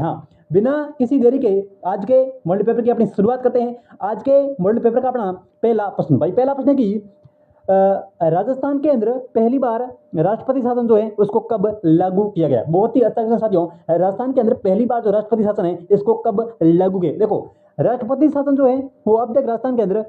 हाँ, बिना किसी देरी के आज के मॉडल पेपर की अपनी शुरुआत करते हैं। आज के मॉडल पेपर का अपना पहला प्रश्न, भाई पहला प्रश्न है कि राजस्थान के अंदर पहली बार राष्ट्रपति शासन जो है उसको कब लागू किया गया। बहुत ही अच्छा क्वेश्चन साथियों, राजस्थान के अंदर पहली बार जो राष्ट्रपति शासन है इसको कब लागू किया। देखो राष्ट्रपति शासन जो है वो अब तक राजस्थान के अंदर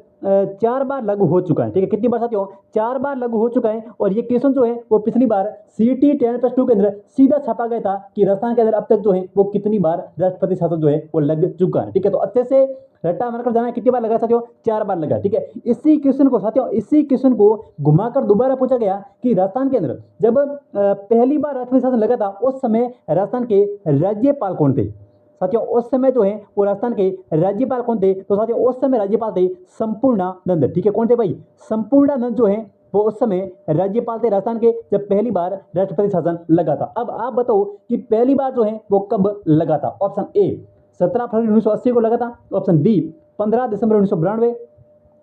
4 बार लागू हो चुका है। ठीक है, कितनी बार साथियों, 4 बार लागू हो चुका है। और ये क्वेश्चन जो है वो पिछली बार CT 10+2 के अंदर सीधा छापा गया था कि राजस्थान के अंदर अब तक जो है वो कितनी बार राष्ट्रपति शासन जो है वो लग चुका है। ठीक है, तो अच्छे से रट्टा मारकर जाना, कितनी बार लगा साथियों, 4 बार लगा। ठीक है, इसी क्वेश्चन को साथियों, इसी क्वेश्चन को घुमाकर दोबारा पूछा गया कि राजस्थान के अंदर जब पहली बार राष्ट्रपति शासन लगा था उस समय राजस्थान के राज्यपाल कौन थे। साथियों उस समय जो है वो राजस्थान के राज्यपाल कौन थे, तो साथियों उस समय राज्यपाल थे संपूर्णानंद। ठीक है, कौन थे भाई, संपूर्णानंद जो है वो उस समय राज्यपाल थे राजस्थान के जब पहली बार राष्ट्रपति शासन लगा था। अब आप बताओ कि पहली बार जो है वो कब लगा था। ऑप्शन ए 17 फरवरी 1980 को लगा था, ऑप्शन बी 15 दिसंबर 1992,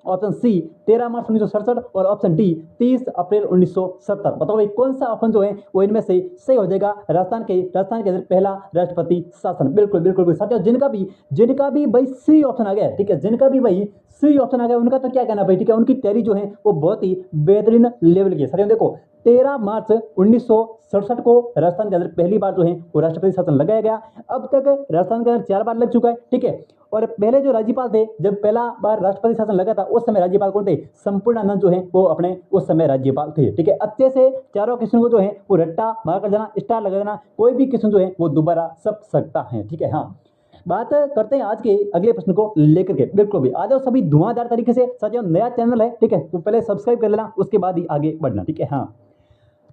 ऑप्शन सी 13 मार्च 1967 और ऑप्शन डी 30 अप्रैल 1970। बताओ भाई कौन सा ऑप्शन जो है वो इनमें से सही हो जाएगा। राजस्थान के अंदर पहला राष्ट्रपति शासन। बिल्कुल बिल्कुल साथियों, जिनका भी भाई सी ऑप्शन आ गया, ठीक है, जिनका भी भाई सी ऑप्शन आ गया उनका तो क्या कहना भाई। ठीक है, उनकी तैयारी जो है वो बहुत ही बेहतरीन लेवल की है। साथियों देखो 13 मार्च 1967 को राजस्थान के अंदर पहली बार जो है वो राष्ट्रपति शासन लगाया गया। अब तक राजस्थान के अंदर 4 बार लग चुका है। ठीक है, और पहले जो राज्यपाल थे जब पहला बार राष्ट्रपति शासन लगा था उस समय राज्यपाल कौन थे, संपूर्णानंद जो है वो अपने उस समय राज्यपाल थे। ठीक है, अच्छे से चारों क्वेश्चन को जो है वो रट्टा मार कर जाना, स्टार लगा देना, कोई भी क्वेश्चन जो है वो दोबारा सब सकता है। ठीक है, हाँ बात करते हैं आज के अगले प्रश्न को लेकर के। बिल्कुल भी आ जाओ सभी धुआंधार तरीके से। साथियों नया चैनल है, ठीक है, तो पहले सब्सक्राइब कर लेना, उसके बाद ही आगे बढ़ना। ठीक है, हाँ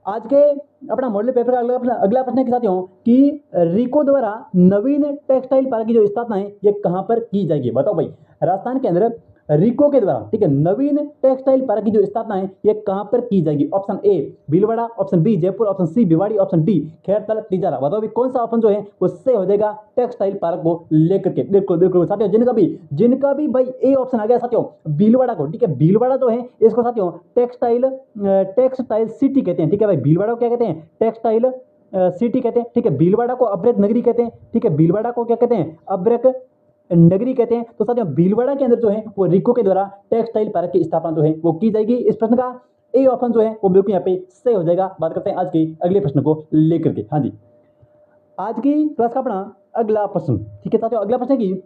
आज के अपना मॉडल पेपर का अगला प्रश्न है साथियों कि रिको द्वारा नवीन टेक्सटाइल पार्क की जो स्थापना है ये कहां पर की जाएगी। बताओ भाई राजस्थान के अंदर रिको के द्वारा, ठीक है, नवीन टेक्सटाइल पार्क की जो स्थापना है ये कहां पर की जाएगी। Option A Bhilwara, option B Jaipur, option C Bhiwadi, option D Khairthal Tijara. बताओ भाई कौन सा ऑप्शन जो है वो सही हो जाएगा टेक्सटाइल पार्क को लेकर के। बिल्कुल बिल्कुल साथियों, जिनका भी भाई ए ऑप्शन आ गया साथियों भीलवाड़ा को, ठीक है, भीलवाड़ा जो है इसको साथियों टेक्सटाइल सिटी कहते हैं। ठीक है भाई, भीलवाड़ा को क्या कहते हैं, टेक्सटाइल सिटी कहते हैं। ठीक है, भीलवाड़ा को अब्रक नगरी कहते हैं। ठीक है, भीलवाड़ा को क्या कहते हैं, अब्रक नगरी कहते हैं। तो साथियों भीलवाड़ा के अंदर जो है वो रिको के द्वारा टेक्सटाइल पार्क की स्थापना जो है वो की जाएगी। इस प्रश्न का ए ऑप्शन जो है वो बिल्कुल यहाँ पे सही हो जाएगा। बात करते हैं आज के अगले प्रश्न को लेकर के। हाँ जी, आज की क्लास का अपना अगला प्रश्न, ठीक है साथियों, अगला प्रश्न है कि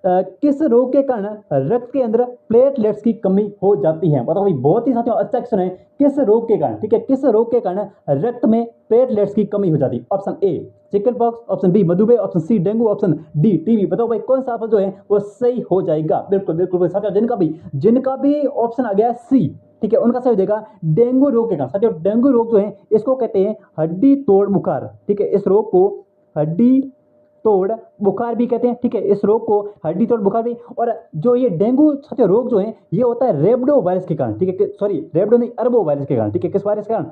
किस रोग के कारण रक्त के अंदर प्लेटलेट्स की कमी हो जाती है। बताओ भाई बहुत ही साथियों अच्छा क्वेश्चन है, किस रोग के कारण, ठीक है, किस रोग के कारण रक्त में प्लेटलेट्स की कमी हो जाती है। Option A chicken pox, option B मधुमेह, option C dengue, option D TB. बताओ भाई कौन सा ऑप्शन जो है वो सही हो जाएगा। बिल्कुल बिल्कुल साथियों, जिनका भी ऑप्शन आ गया सी, ठीक है, उनका सही हो जाएगा डेंगू रोग के कारण। साथियों डेंगू रोग जो है इसको कहते हैं हड्डी तोड़ बुखार। ठीक है, इस रोग को हड्डी तोड़ बुखार भी कहते हैं। ठीक है, इस रोग को हड्डी तोड़ बुखार भी। और जो ये डेंगू साथियों रोग जो है ये होता है रेबडो वायरस के कारण। ठीक है, सॉरी रेबडो नहीं, अरबो वायरस के कारण। ठीक है, किस वायरस के कारण,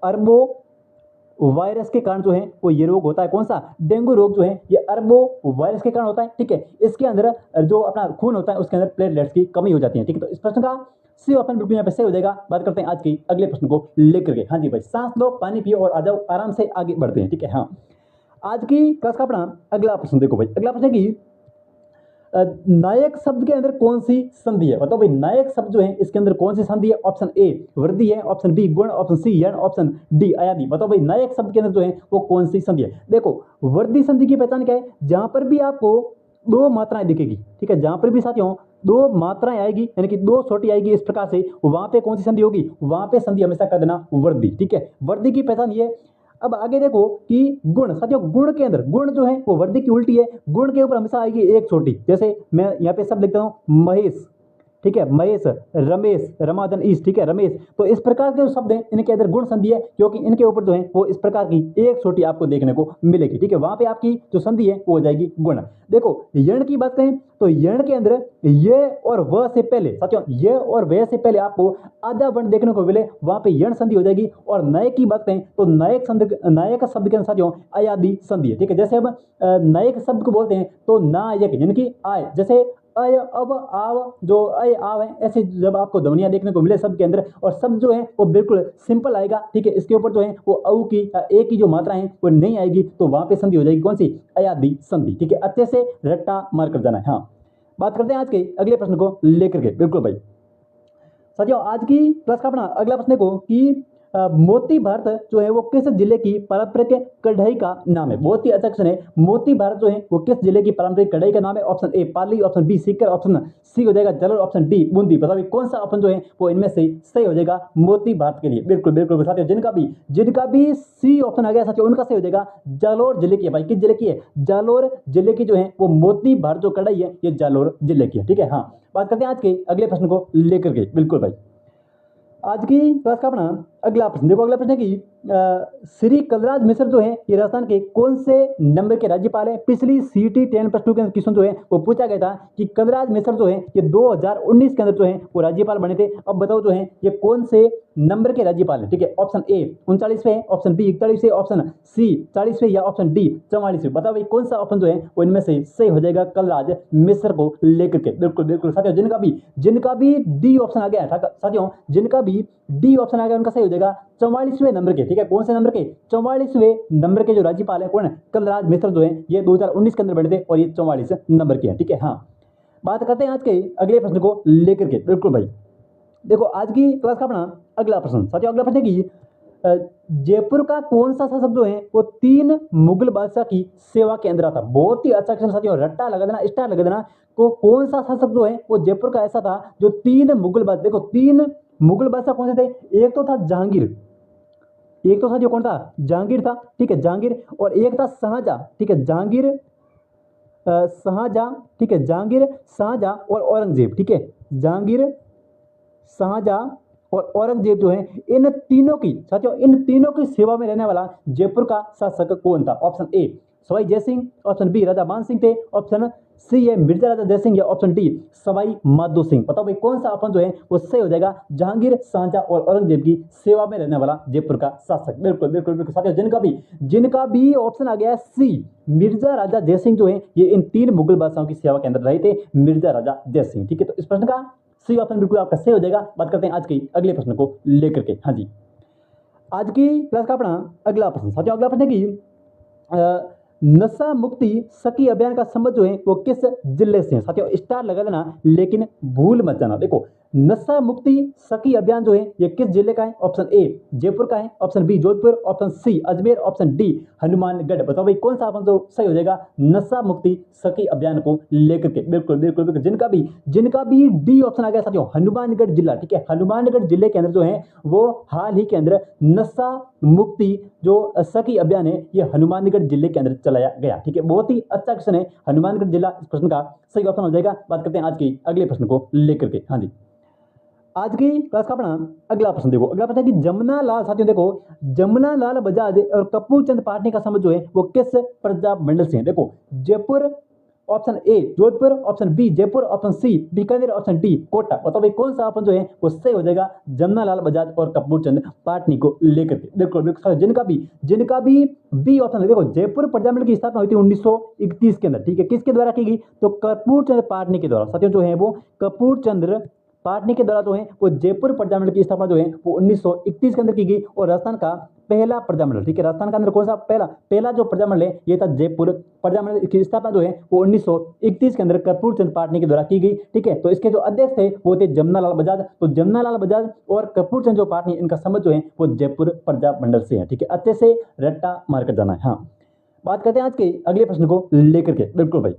अरबो वायरस के कारण जो है वो ये रोग होता है। कौन सा, डेंगू रोग जो है ये अरबो वायरस के कारण होता है। ठीक है, इसके अंदर जो अपना खून होता है उसके अंदर प्लेटलेट्स की कमी हो जाती है। ठीक है, तो इस प्रश्न का सी ऑप्शन बिल्कुल यहाँ पे सही हो जाएगा। बात करते हैं आज के अगले प्रश्न को लेकर के। हाँ जी भाई, सांस लो, पानी पियो और आ जाओ, आराम से आगे बढ़ते हैं। ठीक है, हाँ आज की क्लास का अपना अगला प्रश्न देखो भाई, अगला प्रश्न है कि नायक शब्द के अंदर कौन सी संधि है। बताओ भाई नायक शब्द जो है इसके अंदर कौन सी संधि है। ऑप्शन ए वृद्धि है, ऑप्शन बी गुण, ऑप्शन सी यण, ऑप्शन डी अयादि। बताओ भाई नायक शब्द के अंदर जो है वो कौन सी संधि है। देखो वृद्धि संधि की पहचान क्या है, जहां पर भी आपको 2 मात्राएं दिखेगी, ठीक है, जहां पर भी साथियों 2 मात्राएं आएगी यानी कि 2 छोटी आएगी इस प्रकार से, वहां पे कौन सी संधि होगी, वहां पे संधि हमेशा कर देना वृद्धि। ठीक है, वृद्धि की पहचान ये। अब आगे देखो कि गुण, साथियों गुण के अंदर गुण जो है वो वृद्धि की उल्टी है। गुण के ऊपर हमेशा आएगी एक छोटी, जैसे मैं यहाँ पे सब लिखता हूँ महेश, ठीक है, महेश, रमेश, रमादन ईश, ठीक है, रमेश। तो इस प्रकार के जो शब्द हैं इनके अंदर गुण संधि है, क्योंकि इनके ऊपर जो है वो इस प्रकार की एक छोटी आपको देखने को मिलेगी। ठीक है, वहां पे आपकी जो संधि है वो हो जाएगी गुण। देखो यण की बात करें तो यण के अंदर ये और वह से पहले, साथियों ये और वह से पहले आपको आधा वर्ण देखने को मिले, वहां पे यण संधि हो जाएगी। और नायक की बात करें तो नायक शब्द के अंदर साथियों अयादि संधि है। ठीक है, जैसे हम नायक शब्द को बोलते हैं तो नायक यानी कि आय, जैसे अय अब आव, जो अय आव है, ऐसे जब आपको ध्वनियां देखने को मिले शब्द के अंदर और शब्द जो है वो बिल्कुल सिंपल आएगा, ठीक है, इसके ऊपर जो है वो औ की या ए की जो मात्रा है वो नहीं आएगी, तो वहां पे संधि हो जाएगी कौन सी, अयादि संधि, ठीक है, अच्छे से रट्टा मार कर जाना है। हाँ, बात करते हैं आज के अगले प्रश्न को लेकर के। बिल्कुल भाई साथियों, आज की क्लास का अपना अगला प्रश्न को कि मोती भारत जो है वो किस जिले की पारंपरिक कढ़ाई का नाम है। बहुत ही अच्छा क्वेश्चन है। मोती भारत जो है वो किस जिले की पारंपरिक कढ़ाई का नाम है। Option A Pali, option B Sikar, option C हो जाएगा जालोर, ऑप्शन डी बूंदी। बताइए कौन सा ऑप्शन जो है वो इनमें से सही हो जाएगा मोती भारत के लिए। बिल्कुल बिल्कुल साथियों, जिनका भी सी ऑप्शन आ गया साथियों उनका सही हो जाएगा जालोर जिले की है। भाई किस जिले की है, जालोर जिले की जो है वो मोती भारत जो कढ़ाई है ये जालोर जिले की है, ठीक है। हाँ, बात करते हैं आज के अगले प्रश्न को लेकर के। बिल्कुल भाई, आज की क्लास का अपना अगला प्रश्न देखो। अगला प्रश्न है कि श्री कलराज मिश्र जो है ये राजस्थान के कौन से नंबर के राज्यपाल है। पिछली सीटी 10+2 के क्वेश्चन जो है वो पूछा गया था कि कलराज मिश्र जो है ये 2019 के अंदर जो है वो राज्यपाल बने थे। अब बताओ जो है ये कौन से नंबर के राज्यपाल है, ठीक है। ऑप्शन ए 39वें, ऑप्शन बी 41वें, ऑप्शन सी 40वें या ऑप्शन डी 44वें। बताओ भाई कौन सा ऑप्शन जो है वो इनमें से सही हो जाएगा कलराज मिश्र को लेकर के। बिल्कुल बिल्कुल साथियों, जिनका भी डी ऑप्शन आ गया है साथियों, जिनका भी डी ऑप्शन आ गया उनका सही हो जाएगा 44वें नंबर के, ठीक है। कौन से नंबर के, 44वें नंबर के जो राज्यपाल है कौन है, कलराज मिश्र जो है ये 2019 के अंदर बने थे और ये 44 नंबर के हैं, ठीक है। हाँ, बात करते हैं आज के अगले प्रश्न को लेकर के। बिल्कुल भाई देखो, आज की क्लास का अपना अगला प्रश्न साथियों, अगला प्रश्न है कि जयपुर का कौन सा शासक जो है वो 3 मुगल बादशाह की सेवा के अंदर आता। बहुत ही अच्छा क्वेश्चन साथियों, रट्टा लगा देना, स्टार लगा देना। को कौन सा शासक जो है वो जयपुर का ऐसा था जो 3 मुगल बादशाह, देखो 3 मुगल बादशाह कौन से थे। एक तो था जहांगीर, एक तो साथियों कौन था, जहांगीर था, ठीक है, जहांगीर। और एक था शाहजहां, ठीक है, जहांगीर शाहजहां, ठीक है, जहांगीर शाहजहां और औरंगजेब, ठीक है, जहांगीर शाहजहां और औरंगजेब जो है इन तीनों की साथियों, इन तीनों की सेवा में रहने वाला जयपुर का शासक कौन था। Option A Sawai Jaisingh, option B Raja Man Singh थे, ऑप्शन सी है मिर्जा राजा जयसिंह या ऑप्शन डी सवाई माधो सिंह। बताओ भाई कौन सा ऑप्शन जो है वो सही हो जाएगा जहांगीर शाहजहां और औरंगजेब की सेवा में रहने वाला जयपुर का शासक। बिल्कुल बिल्कुल बिल्कुल साथियों, जिनका भी ऑप्शन आ गया है सी मिर्जा राजा जयसिंह जो है ये इन 3 मुगल बादशाहों की सेवा के अंदर रहे थे, मिर्जा राजा जयसिंह, ठीक है। तो इस प्रश्न का सी ऑप्शन बिल्कुल आपका सही हो जाएगा। बात करते हैं आज के अगले प्रश्न को लेकर के। हाँ जी, आज की क्लास का अपना अगला प्रश्न साथियों, अगला प्रश्न है कि नशा मुक्ति सखी अभियान का संबंध जो है वो किस जिले से है। साथियों स्टार लगा देना लेकिन भूल मत जाना। देखो नशा मुक्ति सखी अभियान जो है ये किस जिले का है। ऑप्शन ए जयपुर का है, option B Jodhpur, option C Ajmer, option D Hanumangarh. बताओ भाई कौन सा ऑप्शन जो सही हो जाएगा नशा मुक्ति सखी अभियान को लेकर के। बिल्कुल बिल्कुल बिल्कुल, जिनका भी डी ऑप्शन आ गया साथियों हनुमानगढ़ जिला, ठीक है, हनुमानगढ़ जिले के अंदर जो है वो हाल ही के अंदर नशा मुक्ति जो सखी अभियान है ये हनुमानगढ़ जिले के अंदर चलाया गया, ठीक है। बहुत ही अच्छा क्वेश्चन है, हनुमानगढ़ जिला इस प्रश्न का सही ऑप्शन हो जाएगा। बात करते हैं आज के अगले प्रश्न को लेकर के। हाँ जी, आज की क्लास का अपना अगला प्रश्न देखो। अगला प्रश्न है कि जमुना लाल साथियों, देखो जमुना लाल बजाज और कपूर चंद पाटनी का संबंध जो है वो किस प्रजा मंडल से है। देखो Jaipur option A Jodhpur, option B Jaipur, option C Bikaner, option D Kota. बताओ भाई कौन सा ऑप्शन जो है वो सही हो जाएगा जमुना लाल बजाज और कपूर चंद पाटनी को लेकर के। बिल्कुल बिल्कुल, जिनका भी बी ऑप्शन है। देखो जयपुर प्रजा मंडल की स्थापना हुई थी 1931 के अंदर, ठीक है, किसके द्वारा की गई, तो कपूर चंद पाटनी के द्वारा। साथियों जो है वो कपूर चंद्र पाटनी के द्वारा जो है वो जयपुर प्रजामंडल की स्थापना जो है वो 1931 के अंदर की गई और राजस्थान का पहला प्रजामंडल, ठीक है, राजस्थान के अंदर कौन सा पहला जो प्रजामंडल है ये था जयपुर प्रजामंडल की स्थापना जो है वो 1931 के अंदर कपूर चंद पाटनी के द्वारा की गई, ठीक है। तो इसके जो अध्यक्ष थे वो थे जमुना लाल बजाज। तो जमुना लाल बजाज और कपूर चंद जो पाटनी इनका संबंध जो है वो जयपुर प्रजामंडल से है, ठीक है, अच्छे से रट्टा मारकर जाना है। हाँ, बात करते हैं आज के अगले प्रश्न को लेकर के। बिल्कुल भाई,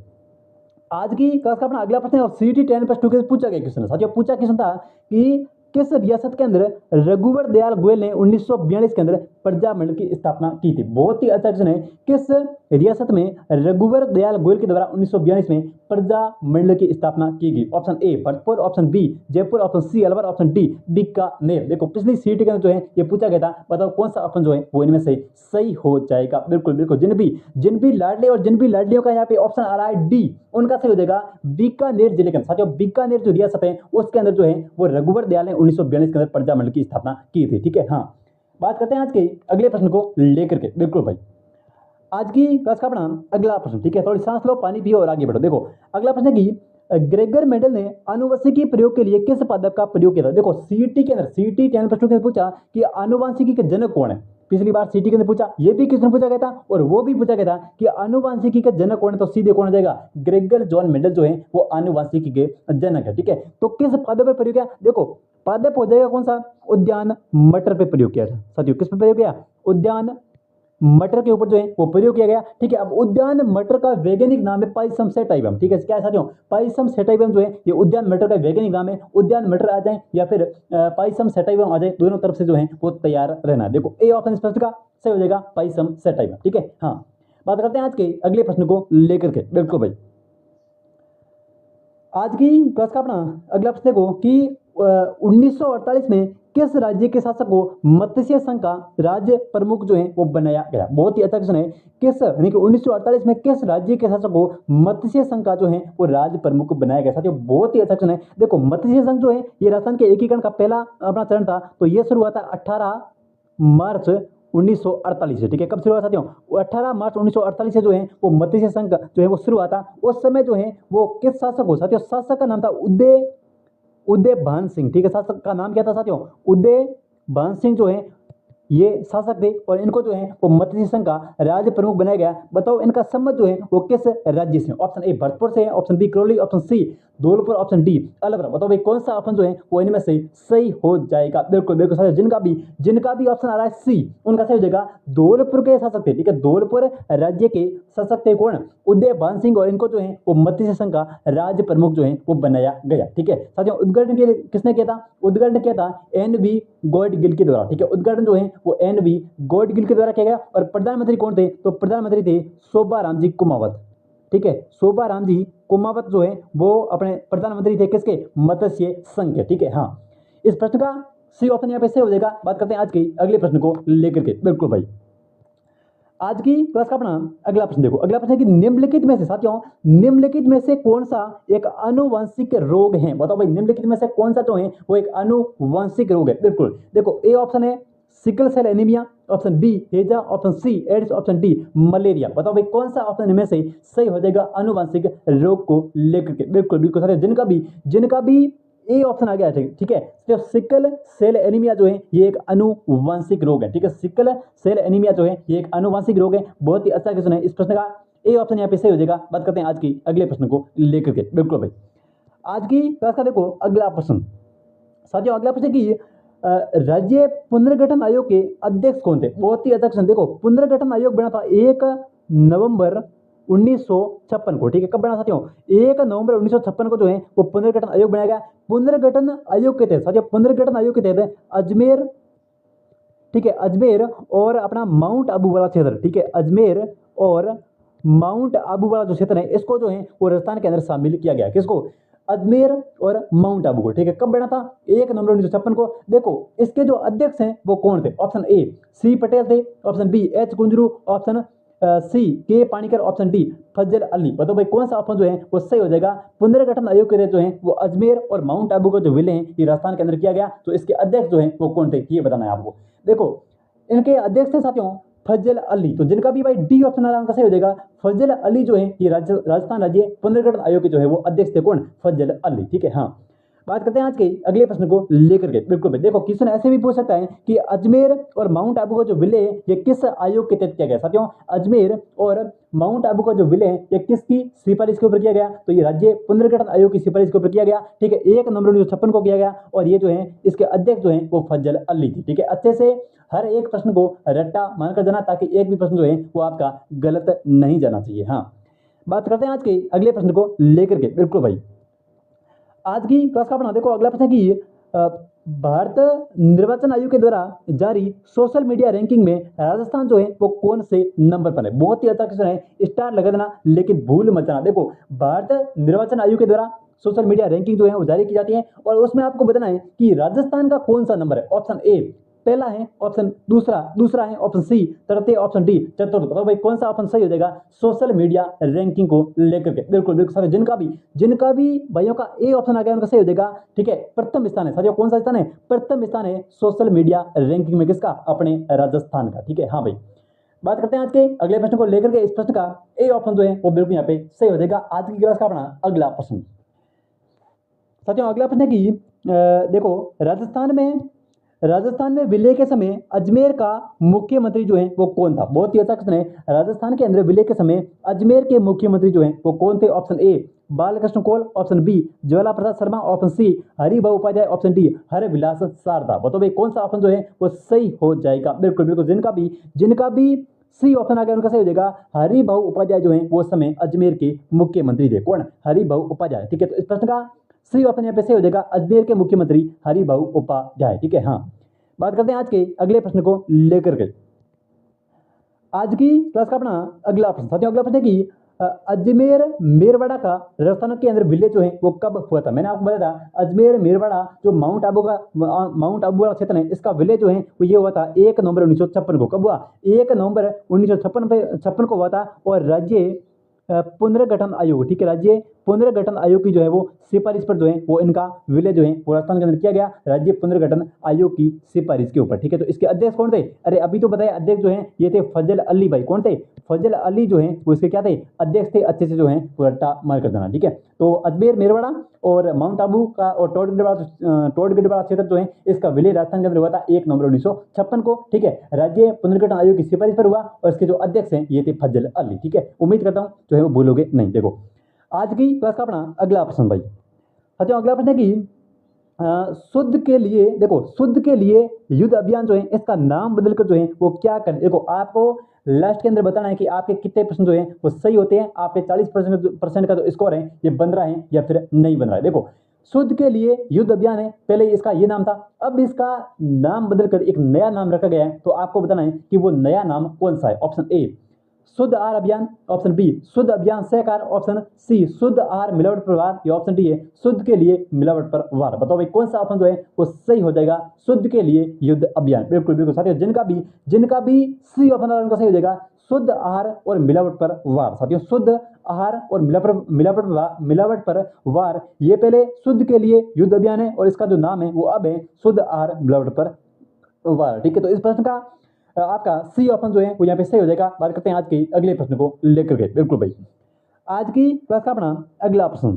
आज की क्लास का अपना अगला प्रश्न है और सीटी 10+2 के पूछा गया क्वेश्चन है साथियों। पूछा क्वेश्चन था कि किस रियासत के अंदर रघुवर दयाल गोयल ने 1942 के अंदर प्रजामंडल की स्थापना की थी। बहुत ही अच्छा क्वेश्चन है, किस रियासत में रघुवर दयाल गोयल के द्वारा 1942 में प्रजामंडल की स्थापना की गई। Option A Bharatpur, option B Jaipur, option C Alwar, option D Bikaner. देखो पिछली सीटी के अंदर जो है ये पूछा गया था, बताओ कौन सा ऑप्शन जो है वो इनमें से सही हो जाएगा। बिल्कुल बिल्कुल, जिन भी लाडले और जिन भी लाडलियों का यहाँ पे ऑप्शन आ रहा है डी उनका सही हो जाएगा बीकानेर जिले के अंदर। साथियों बीकानेर जो रियासत है उसके अंदर जो है वो रघुवर दयाल ने 1942 के अंदर प्रजामंडल की स्थापना की थी, ठीक है। हाँ, बात करते हैं आज के अगले प्रश्न को लेकर के। बिल्कुल भाई, आज की क्लास का अपना अगला प्रश्न, ठीक है, थोड़ी सांस लो, पानी पियो और आगे बढ़ो। देखो अगला प्रश्न है कि ग्रेगर मेंडल ने आनुवंशिकी प्रयोग के लिए किस पादप का प्रयोग किया था? देखो सीटी के अंदर, सीटी 10 प्रश्नों के अंदर पूछा कि आनुवंशिकी के जनक कौन है। पिछली बार सीटी के अंदर पूछा, ये भी किसने पूछा गया था, और वो भी पूछा गया था कि आनुवंशिकी का जनक कौन है, तो सीधे कौन आ जाएगा, ग्रेगर जॉन मेंडल जो है वो आनुवंशिकी के जनक है। ठीक है, तो किस पादप पर प्रयोग किया? देखो पादप हो जाएगा कौन सा, उद्यान मटर पे प्रयोग किया था साथियों। किस पे प्रयोग किया? उद्यान मटर के ऊपर जो है वो प्रयोग किया गया। ठीक है, अब उद्यान मटर का वैज्ञानिक नाम है पाइसम सेटाइवम। ठीक है, क्या है साथियों, पाइसम सेटाइवम जो है ये उद्यान मटर का वैज्ञानिक नाम है। उद्यान मटर आ जाए या फिर पाइसम सेटाइवम आ जाए, दोनों तरफ से जो है वो तैयार रहना है। देखो ए ऑप्शन इस प्रश्न का सही हो जाएगा, पाइसम सेटाइवम। ठीक है, हाँ बात करते हैं आज के अगले प्रश्न को लेकर के। बिल्कुल भाई, आज की क्लास का अपना अगला प्रश्न देखो कि 1948 में किस राज्य के शासक को मत्स्य संघ का राज्य प्रमुख जो है वो बनाया गया? बहुत ही अच्छा क्वेश्चन है। किस यानी कि 1948 में किस राज्य के शासक को मत्स्य संघ का जो है वो राज्य प्रमुख बनाया गया? साथियों बहुत ही अच्छा क्वेश्चन है। देखो मत्स्य संघ जो है ये राजस्थान के एकीकरण का पहला अपना चरण था, तो ये शुरू हुआ था 18 मार्च 1948 से। ठीक है, कब शुरू हुआ साथियों? 18 मार्च 1948 से जो है वो मत्स्य संघ जो है वो शुरू हुआ था। उस समय जो है वो किस शासक को? साथियों शासक का नाम था उदय भान सिंह। ठीक है, शासक का नाम क्या था साथियों? उदय भान सिंह जो है ये शासक थे, और इनको जो है वो मत्स्य संघ का राज्य प्रमुख बनाया गया। बताओ इनका संबंध जो है वो किस राज्य से? ऑप्शन ए भरतपुर से है, option B Karauli, option C Dholpur, option D Alwar. बताओ भाई कौन सा ऑप्शन जो है वो इनमें से सही हो जाएगा? बिल्कुल बिल्कुल साथियों, जिनका भी ऑप्शन आ रहा है सी उनका सही हो जाएगा। धौलपुर के शासक थे। ठीक है, धौलपुर राज्य के शासक थे कौन? उदय भान सिंह, और इनको जो है वो मत्स्य संघ का राज्य प्रमुख जो है वो बनाया गया। ठीक है साथियों, उद्घाटन किसने किया था? उद्घाटन किया था एन.वी. गॉडगिल के द्वारा। ठीक है, उद्घाटन जो है वो एन.वी. गॉडगिल के द्वारा किया गया। और प्रधानमंत्री कौन थे? तो प्रधानमंत्री थे शोभाराम जी कुमावत। ठीक है, शोभाराम जी कुमावत जो है वो अपने प्रधानमंत्री थे किसके? मत्स्य संघ के। ठीक है, हाँ इस प्रश्न का सी ऑप्शन यहाँ पे सही हो जाएगा। बात करते हैं आज के अगले प्रश्न को लेकर के। बिल्कुल भाई, आज की क्लास का अपना अगला प्रश्न देखो। अगला प्रश्न है कि निम्नलिखित में से साथियों निम्नलिखित में से कौन सा एक आनुवंशिक रोग है? बताओ भाई निम्नलिखित में से कौन सा जो है वो एक आनुवंशिक रोग है? बिल्कुल देखो, ए ऑप्शन है sickle cell anaemia, option B हेजा, option C AIDS, option D malaria. बताओ भाई कौन सा ऑप्शन इनमें से सही हो जाएगा आनुवंशिक रोग को लेकर के? बिल्कुल बिल्कुल साथियों, जिनका भी ए ऑप्शन आ गया। ठीक है, तो सिकल सेल एनीमिया जो है ये एक आनुवंशिक रोग है। ठीक है, सिकल सेल एनीमिया जो है ये एक आनुवंशिक रोग है। बहुत ही अच्छा क्वेश्चन है, इस प्रश्न का ए ऑप्शन यहाँ पे सही हो जाएगा। बात करते हैं आज की अगले प्रश्न को लेकर के। बिल्कुल भाई, आज की क्लास का देखो अगला प्रश्न साथियों, अगला प्रश्न की राज्य पुनर्गठन आयोग के अध्यक्ष कौन थे? बहुत ही अच्छा क्वेश्चन। देखो पुनर्गठन आयोग बना था 1 नवंबर 1956 को। ठीक है, कब बना साथियों? 1 नवंबर 1956 को जो है वो पुनर्गठन आयोग बनाया गया। पुनर्गठन आयोग के तहत साथियों, पुनर्गठन आयोग के तहत अजमेर, ठीक है अजमेर और अपना माउंट आबू वाला क्षेत्र, ठीक है अजमेर और माउंट आबू वाला जो क्षेत्र है इसको जो है वो राजस्थान के अंदर शामिल किया गया। किसको? अजमेर और माउंट आबू को। ठीक है, कब बना था? 1 नवंबर 1956 को। देखो इसके जो अध्यक्ष हैं वो कौन थे? ऑप्शन ए सी पटेल थे, option B H Kunzru, option C K Panikkar, option D Fazal Ali. बताओ भाई कौन सा ऑप्शन जो है वो सही हो जाएगा? पुनर्गठन आयोग के तहत जो है वो अजमेर और माउंट आबू का जो विलय है ये राजस्थान के अंदर किया गया। तो इसके अध्यक्ष जो है वो कौन थे ये बताना है आपको। देखो इनके अध्यक्ष थे साथियों फजल अली। तो जिनका भी भाई डी ऑप्शन आ रहा है उनका सही हो जाएगा। फजल अली जो है ये राजस्थान राज्य पुनर्गठन आयोग के जो है वो अध्यक्ष थे कौन? फजल अली। ठीक है, हाँ बात करते हैं आज के अगले प्रश्न को लेकर के। बिल्कुल भाई, देखो क्वेश्चन ऐसे भी पूछ सकता है कि अजमेर और माउंट आबू का जो विलय है ये किस आयोग के तहत किया गया? साथियों अजमेर और माउंट आबू का जो विलय है ये किसकी सिफारिश के ऊपर किया गया? तो ये राज्य पुनर्गठन आयोग की सिफारिश के ऊपर किया गया। ठीक है, 1 नवंबर 1956 को किया गया, और ये जो है इसके अध्यक्ष जो है वो फजल अली थी। ठीक है, अच्छे से हर एक प्रश्न को रट्टा मानकर जाना ताकि एक भी प्रश्न जो है वो आपका गलत नहीं जाना चाहिए। हाँ बात करते हैं आज के अगले प्रश्न को लेकर के। बिल्कुल भाई, आज की क्लास का अपना देखो अगला प्रश्न कि भारत निर्वाचन आयोग के द्वारा जारी सोशल मीडिया रैंकिंग में राजस्थान जो है वो कौन से नंबर पर है? बहुत ही अच्छा क्वेश्चन है, स्टार लगा देना लेकिन भूल मत जाना। देखो भारत निर्वाचन आयोग के द्वारा सोशल मीडिया रैंकिंग जो है वो जारी की जाती है, और उसमें आपको बताना है कि राजस्थान का कौन सा नंबर है। ऑप्शन ए पहला है, ऑप्शन दूसरा है, ऑप्शन सी तृतीय, ऑप्शन डी चतुर्थ। बताओ भाई कौन सा ऑप्शन सही हो जाएगा सोशल मीडिया रैंकिंग को लेकर के? बिल्कुल बिल्कुल साथियों, जिनका भी भाइयों का ए ऑप्शन आ गया उनका सही हो जाएगा। ठीक है, प्रथम स्थान है साथियों, कौन सा स्थान है? प्रथम स्थान है सोशल मीडिया रैंकिंग में किसका? अपने राजस्थान का। ठीक है, हाँ भाई बात करते हैं आज के अगले प्रश्न को लेकर के। इस प्रश्न का ए ऑप्शन जो है वो बिल्कुल यहाँ पे सही हो जाएगा। आज की क्लास का अपना अगला प्रश्न साथियों अगला प्रश्न है कि देखो राजस्थान में विलय के समय अजमेर का मुख्यमंत्री जो है वो कौन था। बहुत ही अच्छा क्वेश्चन है। राजस्थान के अंदर विलय के समय अजमेर के मुख्यमंत्री जो है वो कौन थे। Option A Balkrishna Kaul, option B Jwala Prasad Sharma, option C Haribhau Upadhyay, option D Harvilas Sarda. बताओ भाई कौन सा ऑप्शन जो है वो सही हो जाएगा। बिल्कुल बिल्कुल, जिनका भी सी ऑप्शन आ गया उनका सही हो जाएगा। हरिभाऊ उपाध्याय जो है वो समय अजमेर के मुख्यमंत्री थे। कौन? हरिभाऊ उपाध्याय। ठीक है, तो इस प्रश्न का सही ऑप्शन यहाँ पे सही हो जाएगा, अजमेर के मुख्यमंत्री हरिभाऊ उपाध्याय। ठीक है, हाँ। बात करते हैं आज के अगले प्रश्न को लेकर के। आज की क्लास का अपना अगला प्रश्न, साथियों अगला प्रश्न है कि अजमेर मेरवाड़ा का राजस्थान के अंदर विलय जो है वो कब हुआ था। मैंने आपको बताया था अजमेर मेरवाड़ा जो माउंट आबू वाला क्षेत्र है, इसका विलय जो है वो ये हुआ था 1 नवंबर 1956 को। कब हुआ? 1 नवंबर 1956 को हुआ था। और राज्य पुनर्गठन आयोग, ठीक है, राज्य पुनर्गठन आयोग की जो है वो सिफारिश पर जो है वो इनका विलय जो है वो राजस्थान के अंदर किया गया, राज्य पुनर्गठन आयोग की सिफारिश के ऊपर। ठीक है, तो इसके अध्यक्ष कौन थे? अरे अभी तो बताया, अध्यक्ष जो है ये थे फजल अली भाई। कौन थे? फजल अली जो है वो इसके क्या थे? अध्यक्ष थे। अच्छे से जो है वो रट्टा मार कर देना। ठीक है, तो अजमेर मेरवाड़ा और माउंट आबू का और टोडगढ़ वाला क्षेत्र जो है इसका विलय राजस्थान के अंदर हुआ था 1 नवंबर 1956 को। ठीक है, राज्य पुनर्गठन आयोग की सिफारिश पर हुआ और इसके जो अध्यक्ष हैं ये थे फजल अली। ठीक है, उम्मीद करता हूं जो है वो भूलोगे नहीं। देखो आज की क्लास का अपना अगला प्रश्न भाई, साथियों अगला प्रश्न है कि शुद्ध के लिए, देखो शुद्ध के लिए युद्ध अभियान जो है इसका नाम बदलकर जो है वो क्या कर। देखो आपको लास्ट के अंदर बताना है कि आपके कितने प्रश्न जो है वो सही होते हैं। आपके 40% का जो स्कोर है ये बन रहा है या फिर नहीं बन रहा है। देखो शुद्ध के लिए युद्ध अभियान है, पहले इसका ये नाम था, अब इसका नाम बदलकर एक नया नाम रखा गया है। तो आपको बताना है कि वो नया नाम कौन सा है। ऑप्शन ए शुद्ध आहार अभियान, ऑप्शन बी शुद्ध अभियान सहकार, ऑप्शन सी शुद्ध आहार मिलावट पर वार, या ऑप्शन डी है शुद्ध के लिए मिलावट पर वार। बताओ भाई कौन सा ऑप्शन जो है वो सही हो जाएगा। शुद्ध के लिए युद्ध अभियान। बिल्कुल बिल्कुल साथियों, जिनका भी सी ऑप्शन उनका सही हो जाएगा, शुद्ध आहार और मिलावट पर वार। साथियों शुद्ध आहार और मिलावट पर वार, ये पहले शुद्ध के लिए युद्ध अभियान है और इसका जो नाम है वो अब है शुद्ध आहार मिलावट पर वार। ठीक है, तो इस प्रश्न का आपका सी ऑप्शन जो है वो यहाँ पे सही हो जाएगा। बात करते हैं आज के अगले प्रश्न को लेकर के। बिल्कुल भाई, आज की क्लास का अपना अगला प्रश्न,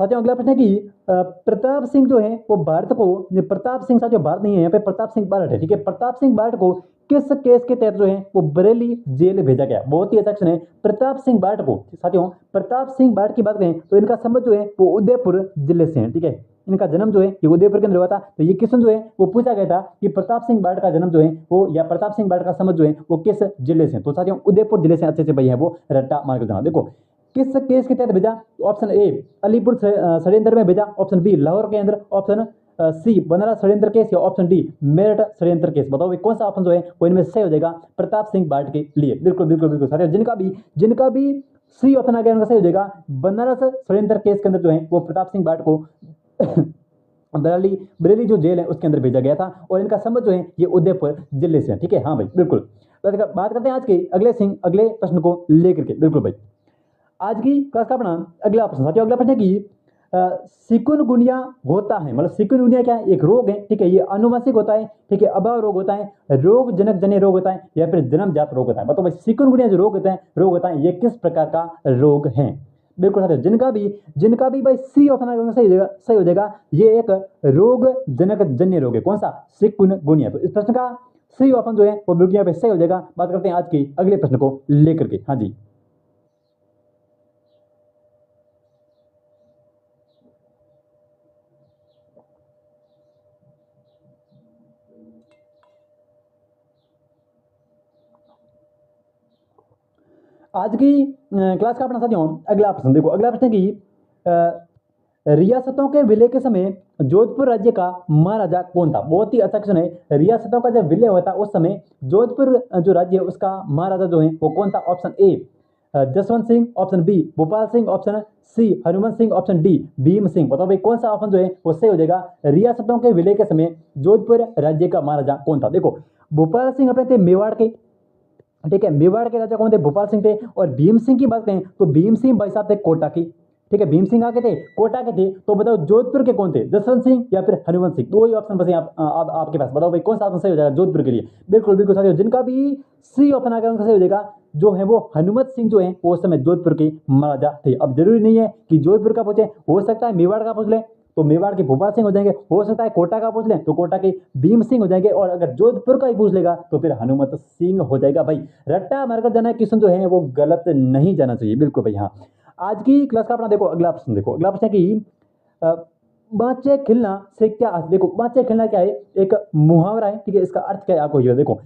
साथियों अगला प्रश्न है कि प्रताप सिंह जो है वो भारत को, प्रताप सिंह साथियों भारत नहीं है, यहाँ पे प्रताप सिंह बारठ है। ठीक है, प्रताप सिंह बारठ को किस केस के तहत जो है वो बरेली जेल भेजा गया। बहुत ही अच्छा क्वेश्चन है। प्रताप सिंह बारठ को, साथियों प्रताप सिंह बारठ की बात करें तो इनका संबंध जो है वो उदयपुर जिले से है। ठीक है, इनका जन्म जो है ये उदयपुर के अंदर हुआ था। तो ये क्वेश्चन जो है वो पूछा गया था कि प्रताप सिंह बारठ का जन्म जो है वो, या प्रताप सिंह बारठ का संबंध जो है वो किस जिले से। तो साथियों उदयपुर जिले से अच्छे से भाई है वो रट्टा मार कर देना। देखो किस केस के तहत भेजा? ऑप्शन ए अलीपुर षड्यंत्र में भेजा, ऑप्शन बी लाहौर के अंदर, ऑप्शन सी बनारस षड्यंत्र केस, या ऑप्शन डी मेरठ षड्यंत्र केस। बताओ भाई कौन सा ऑप्शन जो है वो इनमें सही हो जाएगा प्रताप सिंह बारठ के लिए। बिल्कुल बिल्कुल बिल्कुल साथियों, जिनका भी सी ऑप्शन आ गया उनका सही हो जाएगा। बनारस षड्यंत्र केस के अंदर जो है वो प्रताप सिंह बारठ को बरेली जो जेल है उसके अंदर भेजा गया था और इनका संबंध जो है ये उदयपुर जिले से है। ठीक है, हाँ भाई बिल्कुल। बात करते हैं आज के अगले प्रश्न को लेकर के। बिल्कुल भाई, आज की क्लास का अपना अगला प्रश्न, साथियों अगला प्रश्न है कि चिकुनगुनिया होता है, मतलब चिकुनगुनिया क्या है? एक रोग है। ठीक है, ये अनुवांशिक होता है, ठीक है, अभाव रोग होता है, रोग जनक जन्य रोग होता है, या फिर जन्मजात रोग होता है। मतलब भाई चिकुनगुनिया जो रोग होता है ये किस प्रकार का रोग है। बिल्कुल साथियों, जिनका भी भाई सी ऑप्शन सही हो जाएगा। ये एक रोग जनक जन्य रोग है। कौन सा? चिकुनगुनिया। तो इस प्रश्न का सही ऑप्शन जो है वो बिल्कुल यहाँ पे सही हो जाएगा। बात करते हैं आज के अगले प्रश्न को लेकर के। हाँ जी, आज की क्लास का अपना साथियों अगला प्रश्न देखो। अगला प्रश्न है कि रियासतों के विलय के समय जोधपुर राज्य का महाराजा कौन था। बहुत ही अच्छा क्वेश्चन है। रियासतों का जब विलय हुआ था उस समय जोधपुर जो राज्य है उसका महाराजा जो है वो कौन था। Option A Jaswant Singh, option B Bhopal Singh, option C Hanumant Singh, option D Bhim Singh. बताओ भाई कौन सा ऑप्शन जो है वो सही हो जाएगा। रियासतों के विलय के समय जोधपुर राज्य का महाराजा कौन था। देखो भोपाल सिंह अपने थे मेवाड़ के, ठीक है, मेवाड़ के राजा कौन थे? भोपाल सिंह थे। और भीम सिंह की बात करें तो भीम सिंह भाई साहब थे कोटा की। ठीक है, भीम सिंह आके थे कोटा के थे। तो बताओ जोधपुर के कौन थे? जसवंत सिंह या फिर हनुमंत सिंह। दो ही ऑप्शन बचे आपके पास। बताओ भाई कौन सा ऑप्शन सही हो जाएगा जोधपुर के लिए। बिल्कुल बिल्कुल साथियों, जिनका भी सी ऑप्शन आ गया उनका सही हो जाएगा। जो है वो हनुमत सिंह जो है वो उस समय जोधपुर के महाराजा थे। अब जरूरी नहीं है कि जोधपुर का पूछे, हो सकता है मेवाड़ का पूछ ले तो मेवाड़ के भोपाल सिंह हो जाएंगे, हो सकता है कोटा का पूछ लें तो कोटा के भीम सिंह हो जाएंगे, और अगर जोधपुर का ही पूछ लेगा तो फिर हनुमत सिंह हो जाएगा। भाई रट्टा मारकर जाना क्वेश्चन जो है वो गलत नहीं जाना चाहिए, बिल्कुल भाई। हाँ, आज की क्लास का अपना देखो अगला प्रश्न, देखो अगला प्रश्न है कि बाँचे खिलना से क्या अर्थ, देखो बाँचे खिलना क्या है, एक मुहावरा है, ठीक है, इसका अर्थ क्या है आपको ये देखो।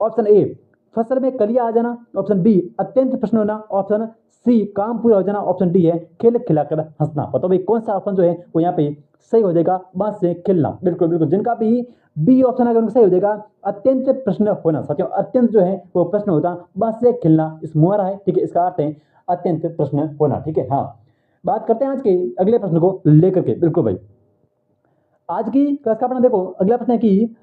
ऑप्शन ए फसल में कलियां आ जाना, ऑप्शन बी अत्यंत प्रश्न होना, ऑप्शन सी काम पूरा हो जाना, ऑप्शन डी है खिल खिलाकर हंसना। बताओ भाई कौन सा ऑप्शन जो है वो यहाँ पे सही हो जाएगा, बाँस से खिलना, बिल्कुल बिल्कुल। जिनका भी बी ऑप्शन अगर सही हो जाएगा, अत्यंत प्रश्न होना, साथियों अत्यंत जो है वो प्रश्न होता, बाँस से खिलना इस मुहावरा है, ठीक है, इसका अर्थ है अत्यंत प्रश्न होना, ठीक है। हाँ, बात करते हैं आज के अगले प्रश्न को लेकर के, बिल्कुल भाई। आज की क्लास का अपना देखो अगला प्रश्न है कि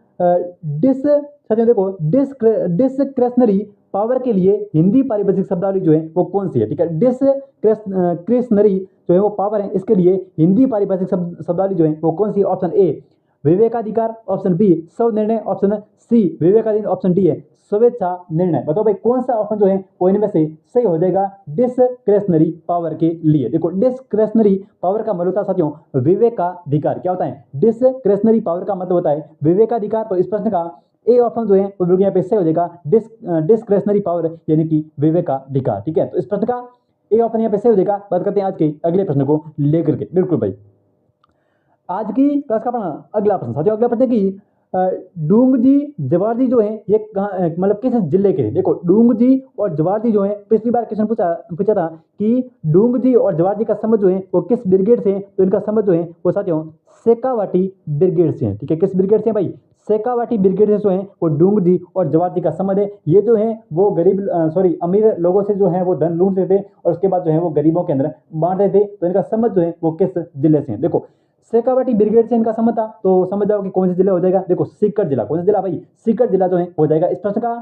डिस्क्रेशनरी पावर के लिए हिंदी पारिभाषिक शब्दावली जो है वो कौन सी है, ठीक है। डिस्क्रेशनरी जो है वो पावर है, इसके लिए हिंदी पारिभाषिक शब्दावली जो है वो कौन सी है। ऑप्शन ए विवेकाधिकार, ऑप्शन बी स्वनिर्णय, ऑप्शन सी विवेकाधीन, ऑप्शन डी है स्वेच्छा निर्णय। बताओ भाई कौन सा ऑप्शन जो है वो इनमें से सही हो जाएगा डिस्क्रेशनरी पावर के लिए। देखो डिस्क्रेशनरी पावर का मतलब होता है साथियों विवेकाधिकार। क्या होता है डिस्क्रेशनरी पावर का मतलब होता है विवेकाधिकार। तो इस प्रश्न का ए ऑप्शन जो है वो बिल्कुल यहाँ पे सही हो जाएगा डिस्क्रेशनरी पावर यानी कि विवेकाधिकार, ठीक है। तो इस प्रश्न का ए ऑप्शन यहाँ पे सही हो जाएगा। बात करते हैं आज के अगले प्रश्न को लेकर के, बिल्कुल भाई। आज की क्लास का अपना अगला प्रश्न साथियों, अगला प्रश्न है कि डूंगजी जवारजी जो है ये कहाँ मतलब किस जिले के हैं। देखो डूंगजी और जवारजी जो है, पिछली बार क्वेश्चन पूछा था कि डूंगजी और जवारजी का संबंध जो है वो किस ब्रिगेड से है, तो इनका संबंध जो है वो साथियों शेखावाटी ब्रिगेड से है, ठीक है। किस ब्रिगेड से है भाई, शेखावाटी ब्रिगेड से जो है वो डूंगजी और जवारजी का संबंध है। ये जो है वो अमीर लोगों से जो है वो धन लूटते थे और उसके बाद जो है वो गरीबों के अंदर बांटते थे। तो इनका संबंध जो है वो किस जिले से है। देखो शेखावाटी ब्रिगेड से इनका संबंध था, तो समझ जाओ कि कौन सा जिला हो जाएगा। देखो सीकर जिला, कौन सा जिला भाई, सीकर जिला जो है हो जाएगा। इस प्रश्न का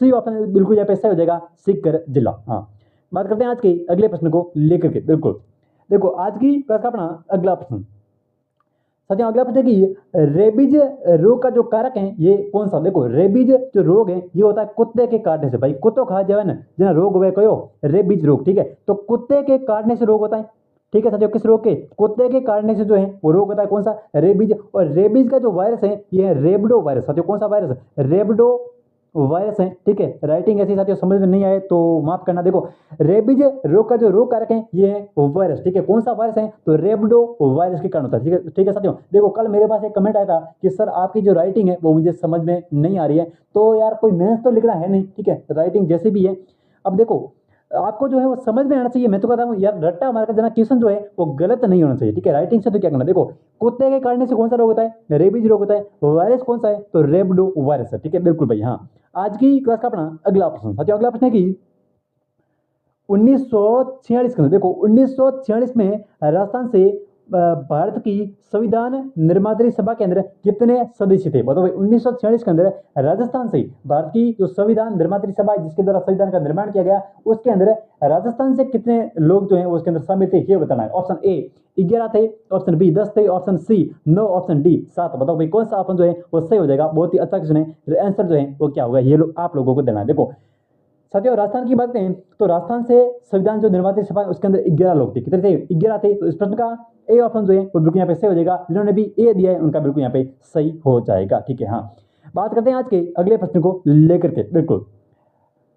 सी ऑप्शन बिल्कुल यहाँ पे सही हो जाएगा सीकर जिला। हाँ, बात करते हैं आज के अगले प्रश्न को लेकर के, बिल्कुल। देखो आज की क्लास का अपना अगला प्रश्न साथियों, अगला प्रश्न है कि रेबीज रोग का जो कारक है ये कौन सा। देखो रेबीज जो रोग है ये होता है कुत्ते के काटने से। भाई कुत्तो खा जाए ना जना रोग हुए कहो रेबीज रोग, ठीक है। तो कुत्ते के काटने से रोग होता है, ठीक है साथियों। किस रोग के, कुत्ते के काटने से जो है वो रोग होता है कौन सा, रेबीज। और रेबीज का जो वायरस है ये है रेबडो वायरस। साथियों कौन सा वायरस, रेबडो वायरस है, ठीक है। राइटिंग ऐसी साथियों समझ में नहीं आए तो माफ करना। देखो रेबीज रोग का जो रोग कारक है ये है वायरस, ठीक है। कौन सा वायरस है, तो रेबडो वायरस के कारण होता है, ठीक है, ठीक है साथियों। देखो कल मेरे पास एक कमेंट आया था कि सर आपकी जो राइटिंग है वो मुझे समझ में नहीं आ रही है, तो यार कोई मेहनत तो लिखना है नहीं, ठीक है, राइटिंग जैसे भी है। अब देखो आपको जो है वो समझ में आना चाहिए। मैं तो कहता हूँ यार रट्टा मारकर जना क्वेश्चन जो है वो गलत नहीं होना चाहिए, ठीक है। राइटिंग से तो क्या करना, देखो कुत्ते के काटने से कौन सा रोग होता है, रेबीज रोग होता है। वायरस कौन सा है, तो रेबडो वायरस है, ठीक है, बिल्कुल भाई। हाँ, आज की क्लास का अपना अगला प्रश्न साथियों, अगला प्रश्न है कि 1946 के अंदर, देखो 1946 में राजस्थान से भारत की संविधान निर्मात्री सभा के अंदर कितने सदस्य थे। बताओ भाई 1946 के अंदर राजस्थान से भारत की जो संविधान निर्मात्री सभा है जिसके द्वारा संविधान का निर्माण किया गया उसके अंदर राजस्थान से कितने लोग जो हैं उसके अंदर शामिल थे ये बताना है। ऑप्शन ए 11 थे, ऑप्शन बी 10 थे, ऑप्शन सी 9, ऑप्शन डी 7। बताओ भाई कौन सा ऑप्शन जो है वो सही हो जाएगा। बहुत ही अच्छा क्वेश्चन है, आंसर जो है वो क्या होगा ये आप लोगों को देना है। देखो साथियों राजस्थान की बात करें तो राजस्थान से संविधान जो निर्मात्री सभा उसके अंदर 11 लोग थे। कितने थे, 11 थे। तो इस प्रश्न का ए ऑप्शन जो है वो बिल्कुल यहाँ पे सही हो जाएगा। जिन्होंने भी ए दिया है उनका बिल्कुल यहाँ पे सही हो जाएगा, ठीक है। हाँ, बात करते हैं आज के अगले प्रश्न को लेकर के, बिल्कुल।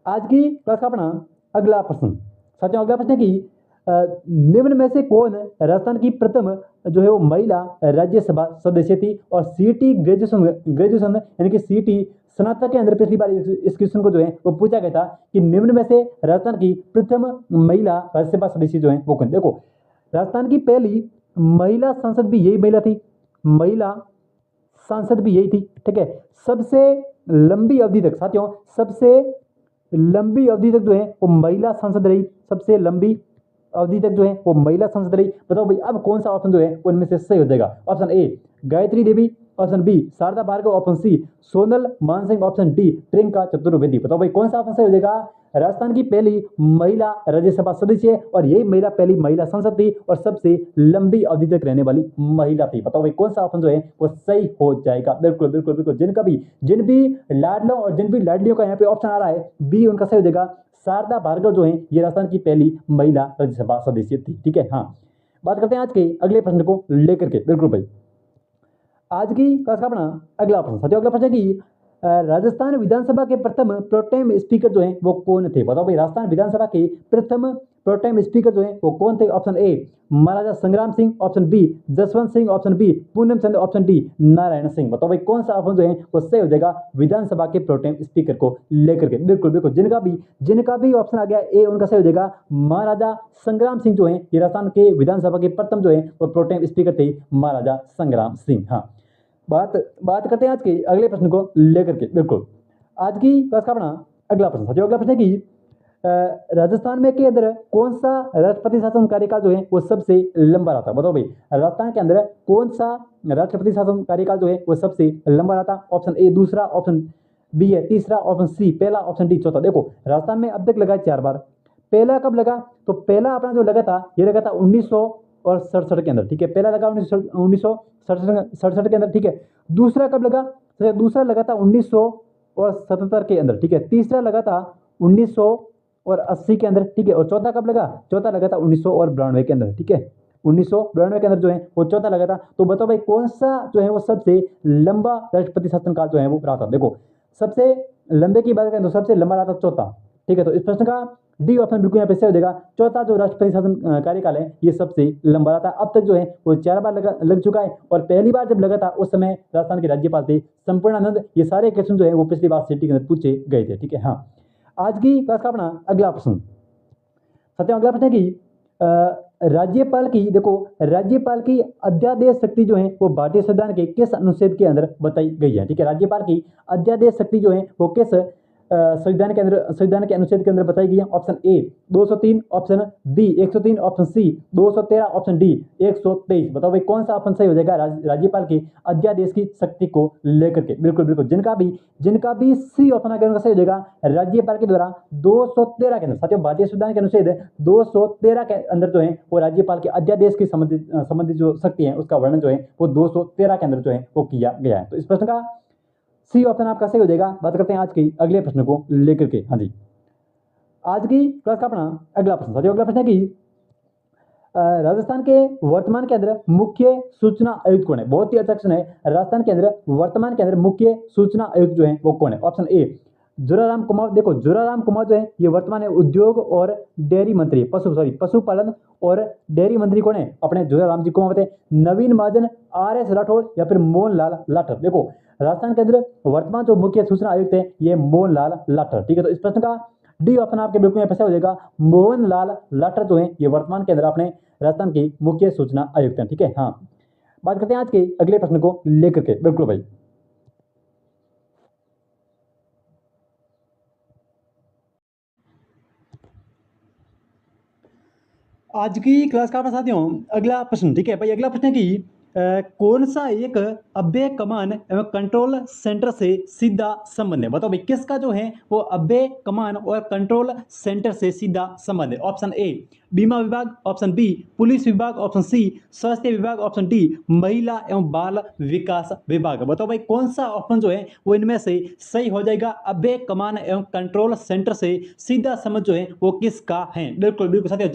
आज की क्लास का अपना अगला प्रश्न साथियों, अगला प्रश्न है कि निम्न में से कौन राजस्थान की प्रथम जो है वो महिला राज्यसभा सदस्य थी। और सीटी ग्रेजुएशन यानी कि सीटी स्नातक के अंदर पिछली बार इस क्वेश्चन को जो है वो पूछा गया था कि निम्न में से राजस्थान की प्रथम महिला राज्यसभा सदस्य जो है वो कौन। देखो राजस्थान की पहली महिला सांसद भी यही महिला थी, महिला सांसद भी यही थी, ठीक है। सबसे लंबी अवधि तक साथियों, सबसे लंबी अवधि तक जो है वो महिला सांसद रही, सबसे लंबी अवधि तक जो है वो महिला सांसद रही। बताओ भाई अब कौन सा ऑप्शन जो है वो इनमें से सही हो जाएगा। Option A Gayatri Devi, option B Sharda Bhargava, option C Sonal Mansingh, option D Priyanka Chaturvedi. बताओ भाई कौन सा ऑप्शन सही हो जाएगा। राजस्थान की पहली महिला राज्यसभा सदस्य और यही महिला पहली महिला सांसद थी और सबसे लंबी अवधि तक रहने वाली महिला थी। बताओ भाई कौन सा ऑप्शन जो है वो सही हो जाएगा। बिल्कुल बिल्कुल बिल्कुल, जिन भी लाडलों और जिन भी लाडलियों का यहाँ पे ऑप्शन आ रहा है बी उनका सही हो जाएगा। शारदा भार्गव जो है ये राजस्थान की पहली महिला राज्यसभा सदस्य थी। ठीक है, हाँ। बात करते हैं आज के अगले प्रश्न को लेकर के। बिल्कुल भाई, आज की क्लास का अपना अगला प्रश्न, साथियों अगला प्रश्न है कि राजस्थान विधानसभा के प्रथम प्रोटेम स्पीकर जो हैं वो कौन थे? बताओ भाई, राजस्थान विधानसभा के प्रथम प्रोटेम स्पीकर जो हैं वो कौन थे? Option A Maharaja Sangram Singh, option B Jaswant Singh, option B Poonam Chand, option D Narayan Singh. बताओ भाई कौन सा ऑप्शन जो है वो सही हो जाएगा विधानसभा के प्रोटेम स्पीकर को लेकर के? बिल्कुल बिल्कुल, जिनका भी ऑप्शन आ गया ए उनका सही हो जाएगा महाराजा संग्राम सिंह जो है ये राजस्थान के विधानसभा के प्रथम जो है वो प्रोटेम स्पीकर थे, महाराजा संग्राम सिंह। हाँ, बात करते हैं आज के अगले प्रश्न को लेकर के। बिल्कुल, आज की क्लास का अपना अगला प्रश्न, साथियों अगला प्रश्न है कि राजस्थान में के अंदर कौन सा राष्ट्रपति शासन कार्यकाल जो है वो सबसे लंबा रहा था? बताओ भाई, राजस्थान के अंदर कौन सा राष्ट्रपति शासन कार्यकाल जो है वो सबसे लंबा रहा था? ऑप्शन ए दूसरा, ऑप्शन बी है तीसरा, ऑप्शन सी पहला, ऑप्शन डी चौथा। देखो, राजस्थान में अब तक लगा 4 बार। पहला कब लगा? तो पहला अपना जो लगा था ये लगा था 1967 के अंदर। ठीक है, पहला लगा 1967 के अंदर। ठीक है, दूसरा कब लगा? तो दूसरा लगा था 1977 के अंदर। ठीक है, तीसरा लगा था 1980 के अंदर। ठीक है, और चौथा कब लगा? चौथा लगा था 1992 के अंदर। ठीक है, 1992 के अंदर जो है वो चौथा लगा था। तो बताओ भाई कौन सा जो है वो सबसे लंबा राष्ट्रपति शासनकाल जो है वो रहा था? देखो, सबसे लंबे की बात करें तो सबसे लंबा रहा था चौथा। ठीक है, तो इस प्रश्न का डी ऑप्शन बिल्कुल यहाँ पे सही हो जाएगा। चौथा जो राष्ट्रपति शासन कार्यकाल है ये सबसे लंबा रहा था। अब तक जो है वो 4 बार लग चुका है, और पहली बार जब लगा था उस समय राजस्थान के राज्यपाल थे संपूर्णानंद। ये सारे क्वेश्चन जो है वो पिछली बार सीटी के अंदर पूछे गए थे। ठीक है, हाँ। आज की क्लास का अपना अगला प्रश्न, सत्य अगला प्रश्न है कि राज्यपाल की, देखो, राज्यपाल की अध्यादेश शक्ति जो है वो भारतीय संविधान के किस अनुच्छेद के अंदर बताई गई है? ठीक है, राज्यपाल की अध्यादेश शक्ति जो है वो किस संविधान के अनुच्छेद के अंदर बताई गई है? Option A 203, option B 103, option C 213, option D 123। बताओ भाई कौन सा ऑप्शन सही हो जाएगा राज्यपाल की अध्यादेश की शक्ति को लेकर के? बिल्कुल बिल्कुल, जिनका भी सी ऑप्शन आगे उनका सही हो जाएगा राज्यपाल के द्वारा 213 के अंदर। साथियों, भारतीय संविधान के अनुच्छेद 213 के अंदर जो है वो राज्यपाल के अध्यादेश की संबंधित जो शक्ति है उसका वर्णन जो है वो 213 के अंदर जो है वो किया गया है। तो इस प्रश्न का सी ऑप्शन आपका सही हो जाएगा। बात करते हैं आज के अगले प्रश्न को लेकर के। हाँ जी, आज की क्लास का अपना अगला प्रश्न, साथियों अगला प्रश्न है कि राजस्थान के वर्तमान के अंदर मुख्य सूचना आयुक्त कौन है? बहुत ही अच्छा क्वेश्चन है। राजस्थान के अंदर वर्तमान के अंदर मुख्य सूचना आयुक्त जो है वो कौन है? Option A Juraram Kumar. देखो, जुराराम कुमार जो है ये वर्तमान उद्योग और डेयरी मंत्री, पशुपालन और डेयरी मंत्री कौन है? अपने जुराराम जी कुमार। नवीन महाजन, RS राठौड़ या फिर मोहनलाल लाठर। देखो, राजस्थान के अंदर वर्तमान जो मुख्य सूचना आयुक्त है ये मोहनलाल लाठर। ठीक है, तो इस प्रश्न का डी ऑप्शन आपके बिल्कुल यहाँ पे हो जाएगा। मोहनलाल लाठर जो है ये वर्तमान के अंदर अपने राजस्थान के मुख्य सूचना आयुक्त हैं। ठीक है, हाँ। बात करते हैं आज के अगले प्रश्न को लेकर के। बिल्कुल भाई, आज की क्लास का अपना साथियों अगला प्रश्न। ठीक है भाई, अगला प्रश्न है कि कौन सा एक अव्यय कमान एवं कंट्रोल सेंटर से सीधा संबंध है? बताओ भाई किसका जो है वो अव्यय कमान और कंट्रोल सेंटर से सीधा संबंध है? ऑप्शन ए बीमा विभाग, ऑप्शन बी पुलिस विभाग, ऑप्शन सी स्वास्थ्य विभाग, ऑप्शन डी महिला एवं बाल विकास विभाग। बताओ भाई कौन सा ऑप्शन जो है वो इनमें से सही हो जाएगा? अव्यय कमान एवं कंट्रोल सेंटर से सीधा संबंध जो है वो किसका है? बिल्कुल बिल्कुल साथियों,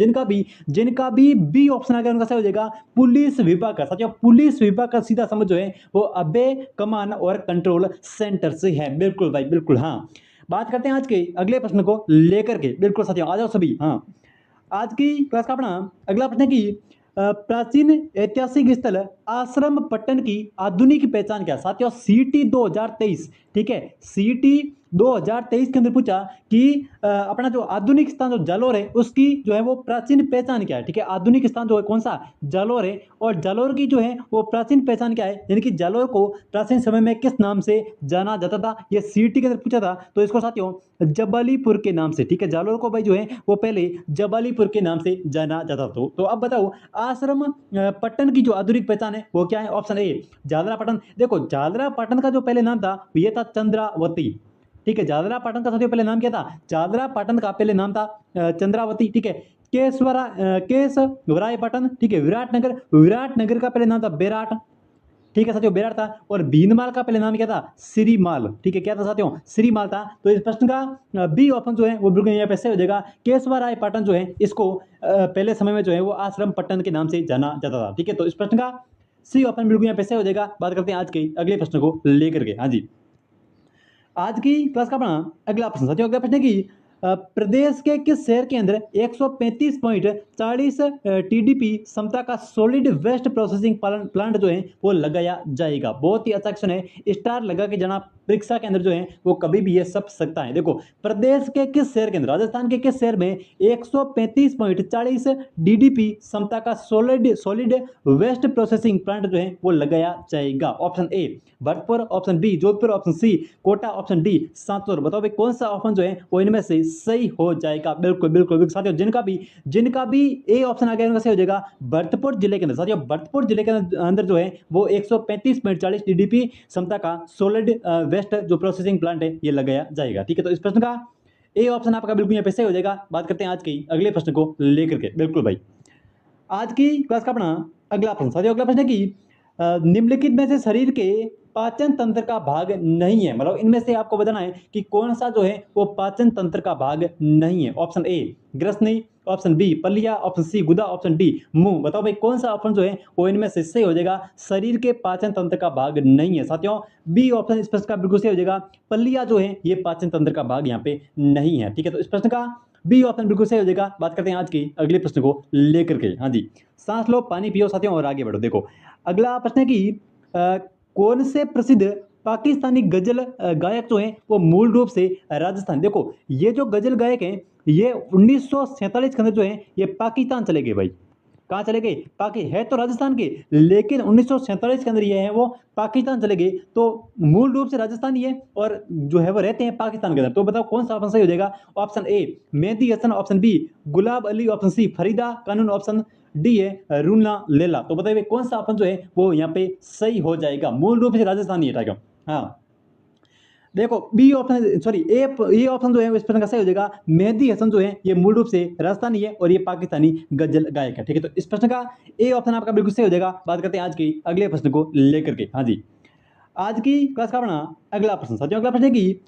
जिनका भी बी ऑप्शन आ गया उनका सही हो जाएगा पुलिस विभाग का। साथियों, पुलिस विभाग का सीधा संबंध जो है वो अव्यय कमान और कंट्रोल सेंटर से है। बिल्कुल भाई बिल्कुल, हाँ। बात करते हैं आज के अगले प्रश्न को लेकर के। बिल्कुल साथियों, आ जाओ सभी। हाँ, आज की क्लास का अपना अगला प्रश्न है कि प्राचीन ऐतिहासिक स्थल आश्रम पट्टन की आधुनिक पहचान क्या है? साथियों, सीटी 2023, ठीक है, सीटी 2023 के अंदर पूछा कि अपना जो आधुनिक स्थान जो जालोर है उसकी जो है वो प्राचीन पहचान क्या है? ठीक है, आधुनिक स्थान जो है कौन सा? जालोर है। और जालोर की जो है वो प्राचीन पहचान क्या है, यानी कि जालोर को प्राचीन समय में किस नाम से जाना जाता था? ये सीटी के अंदर पूछा था। तो इसको साथियों जबालीपुर के नाम से, ठीक है, जालोर को भाई जो है वो पहले जबालीपुर के नाम से जाना जाता था। तो अब बताओ आश्रम पट्टन की जो आधुनिक पहचान है वो क्या है? Option A Jhalra Patan. देखो, जालरा पट्टन का जो पहले नाम था ये था चंद्रावती। ठीक है, जालरा पाटन का साथियों पहले नाम क्या था? जालरा पाटन का पहले नाम था चंद्रावती। ठीक है, केसवराय पाटन, ठीक है, विराटनगर का पहले नाम था बेराट। ठीक है साथियों, बेरार था। और भीनमाल का पहले नाम क्या था? श्रीमाल। ठीक है, क्या था साथियों? श्रीमाल था। तो इस प्रश्न का बी ऑप्शन जो है वो बिल्कुल यहाँ पे सही हो जाएगा। केशवराय पाटन जो है इसको पहले समय में जो है वो आश्रम पट्टन के नाम से जाना जाता था। ठीक है, तो इस प्रश्न का सी ऑप्शन बिल्कुल यहाँ पे सही हो जाएगा। बात करते हैं आज के अगले प्रश्न को लेकर के। हाँ जी, आज की क्लास का अपना अगला प्रश्न साथियों, अगला प्रश्न है कि प्रदेश के किस शहर के अंदर 135.40 टीडीपी क्षमता का सॉलिड वेस्ट प्रोसेसिंग प्लांट जो है वो लगाया जाएगा? बहुत ही अच्छा क्वेश्चन है, स्टार लगा के जाना परीक्षा के अंदर जो है वो कभी भी ये सब सकता है। देखो, प्रदेश के किस शहर के अंदर, राजस्थान के किस शहर में 135.40 डीडीपी क्षमता का सॉलिड वेस्ट प्रोसेसिंग प्लांट जो है वो लगाया जाएगा? Option A Bharatpur, option B Jodhpur, option C Kota, option D Santaur. बताओ भाई कौन सा ऑप्शन जो है वो इनमें से सही हो जाएगा? बिल्कुल बिल्कुल बिल्कुल साथियों, जिनका भी ए ऑप्शन आ गया उनका सही हो जाएगा। भरतपुर जिले के अंदर साथियों, भरतपुर जिले के अंदर जो है वो 135.40 टीडीपी क्षमता का सॉलिड वेस्ट जो प्रोसेसिंग प्लांट है ये लगाया जाएगा। ठीक है, तो इस प्रश्न का ए ऑप्शन आपका बिल्कुल यहाँ पे सही हो जाएगा। बात करते हैं आज के अगले प्रश्न को लेकर के। बिल्कुल भाई, आज की क्लास का अपना अगला प्रश्न साथियों, अगला प्रश्न है कि निम्नलिखित में से शरीर के पाचन तंत्र का भाग नहीं है, मतलब इनमें से आपको बताना है कि कौन सा जो है वो पाचन तंत्र का भाग नहीं है। ऑप्शन ए ग्रसनी, ऑप्शन बी पलिया, ऑप्शन सी गुदा, ऑप्शन डी मुंह। बताओ भाई कौन सा ऑप्शन जो है वो इनमें से सही हो जाएगा? शरीर के पाचन तंत्र का भाग नहीं है साथियों, बी ऑप्शन इस प्रश्न का बिल्कुल सही हो जाएगा। पलिया जो है ये पाचन तंत्र का भाग यहाँ पे नहीं है। ठीक है, तो इस प्रश्न का बी ऑप्शन बिल्कुल सही हो जाएगा। बात करते हैं आज के अगले प्रश्न को लेकर के। हाँ जी, सांस लो, पानी पियो साथियों और आगे बढ़ो। देखो, अगला प्रश्न है कि कौन से प्रसिद्ध पाकिस्तानी गजल गायक जो हैं वो मूल रूप से राजस्थान। देखो, ये जो गजल गायक हैं ये 1947 के अंदर जो है ये पाकिस्तान चले गए भाई। कहाँ चले गए? है तो राजस्थान के, लेकिन 1947 के अंदर ये है वो पाकिस्तान चले गए। तो मूल रूप से राजस्थानी है और जो है वो रहते हैं पाकिस्तान के अंदर। तो बताओ कौन सा ऑप्शन सही हो जाएगा? Option A Mehdi Hassan, option B Gulab Ali, option C Farida Khanum, option D है रूना लैला। तो बताइए कौन सा ऑप्शन जो है वो यहाँ पे सही हो जाएगा? मूल रूप से राजस्थानी है। हाँ, देखो B option sorry A option जो है इस प्रश्न का सही हो जाएगा। मेहदी हसन जो है ये मूल रूप से राजस्थानी है और ये पाकिस्तानी गजल गायक है। ठीक है, तो इस प्रश्न का ए ऑप्शन आपका बिल्कुल सही हो जाएगा। बात करते हैं आज के अगले प्रश्न को लेकर के। हाँ जी, आज की क्लास का अपना अगला प्रश्न साथियों, अगला प्रश्न है कि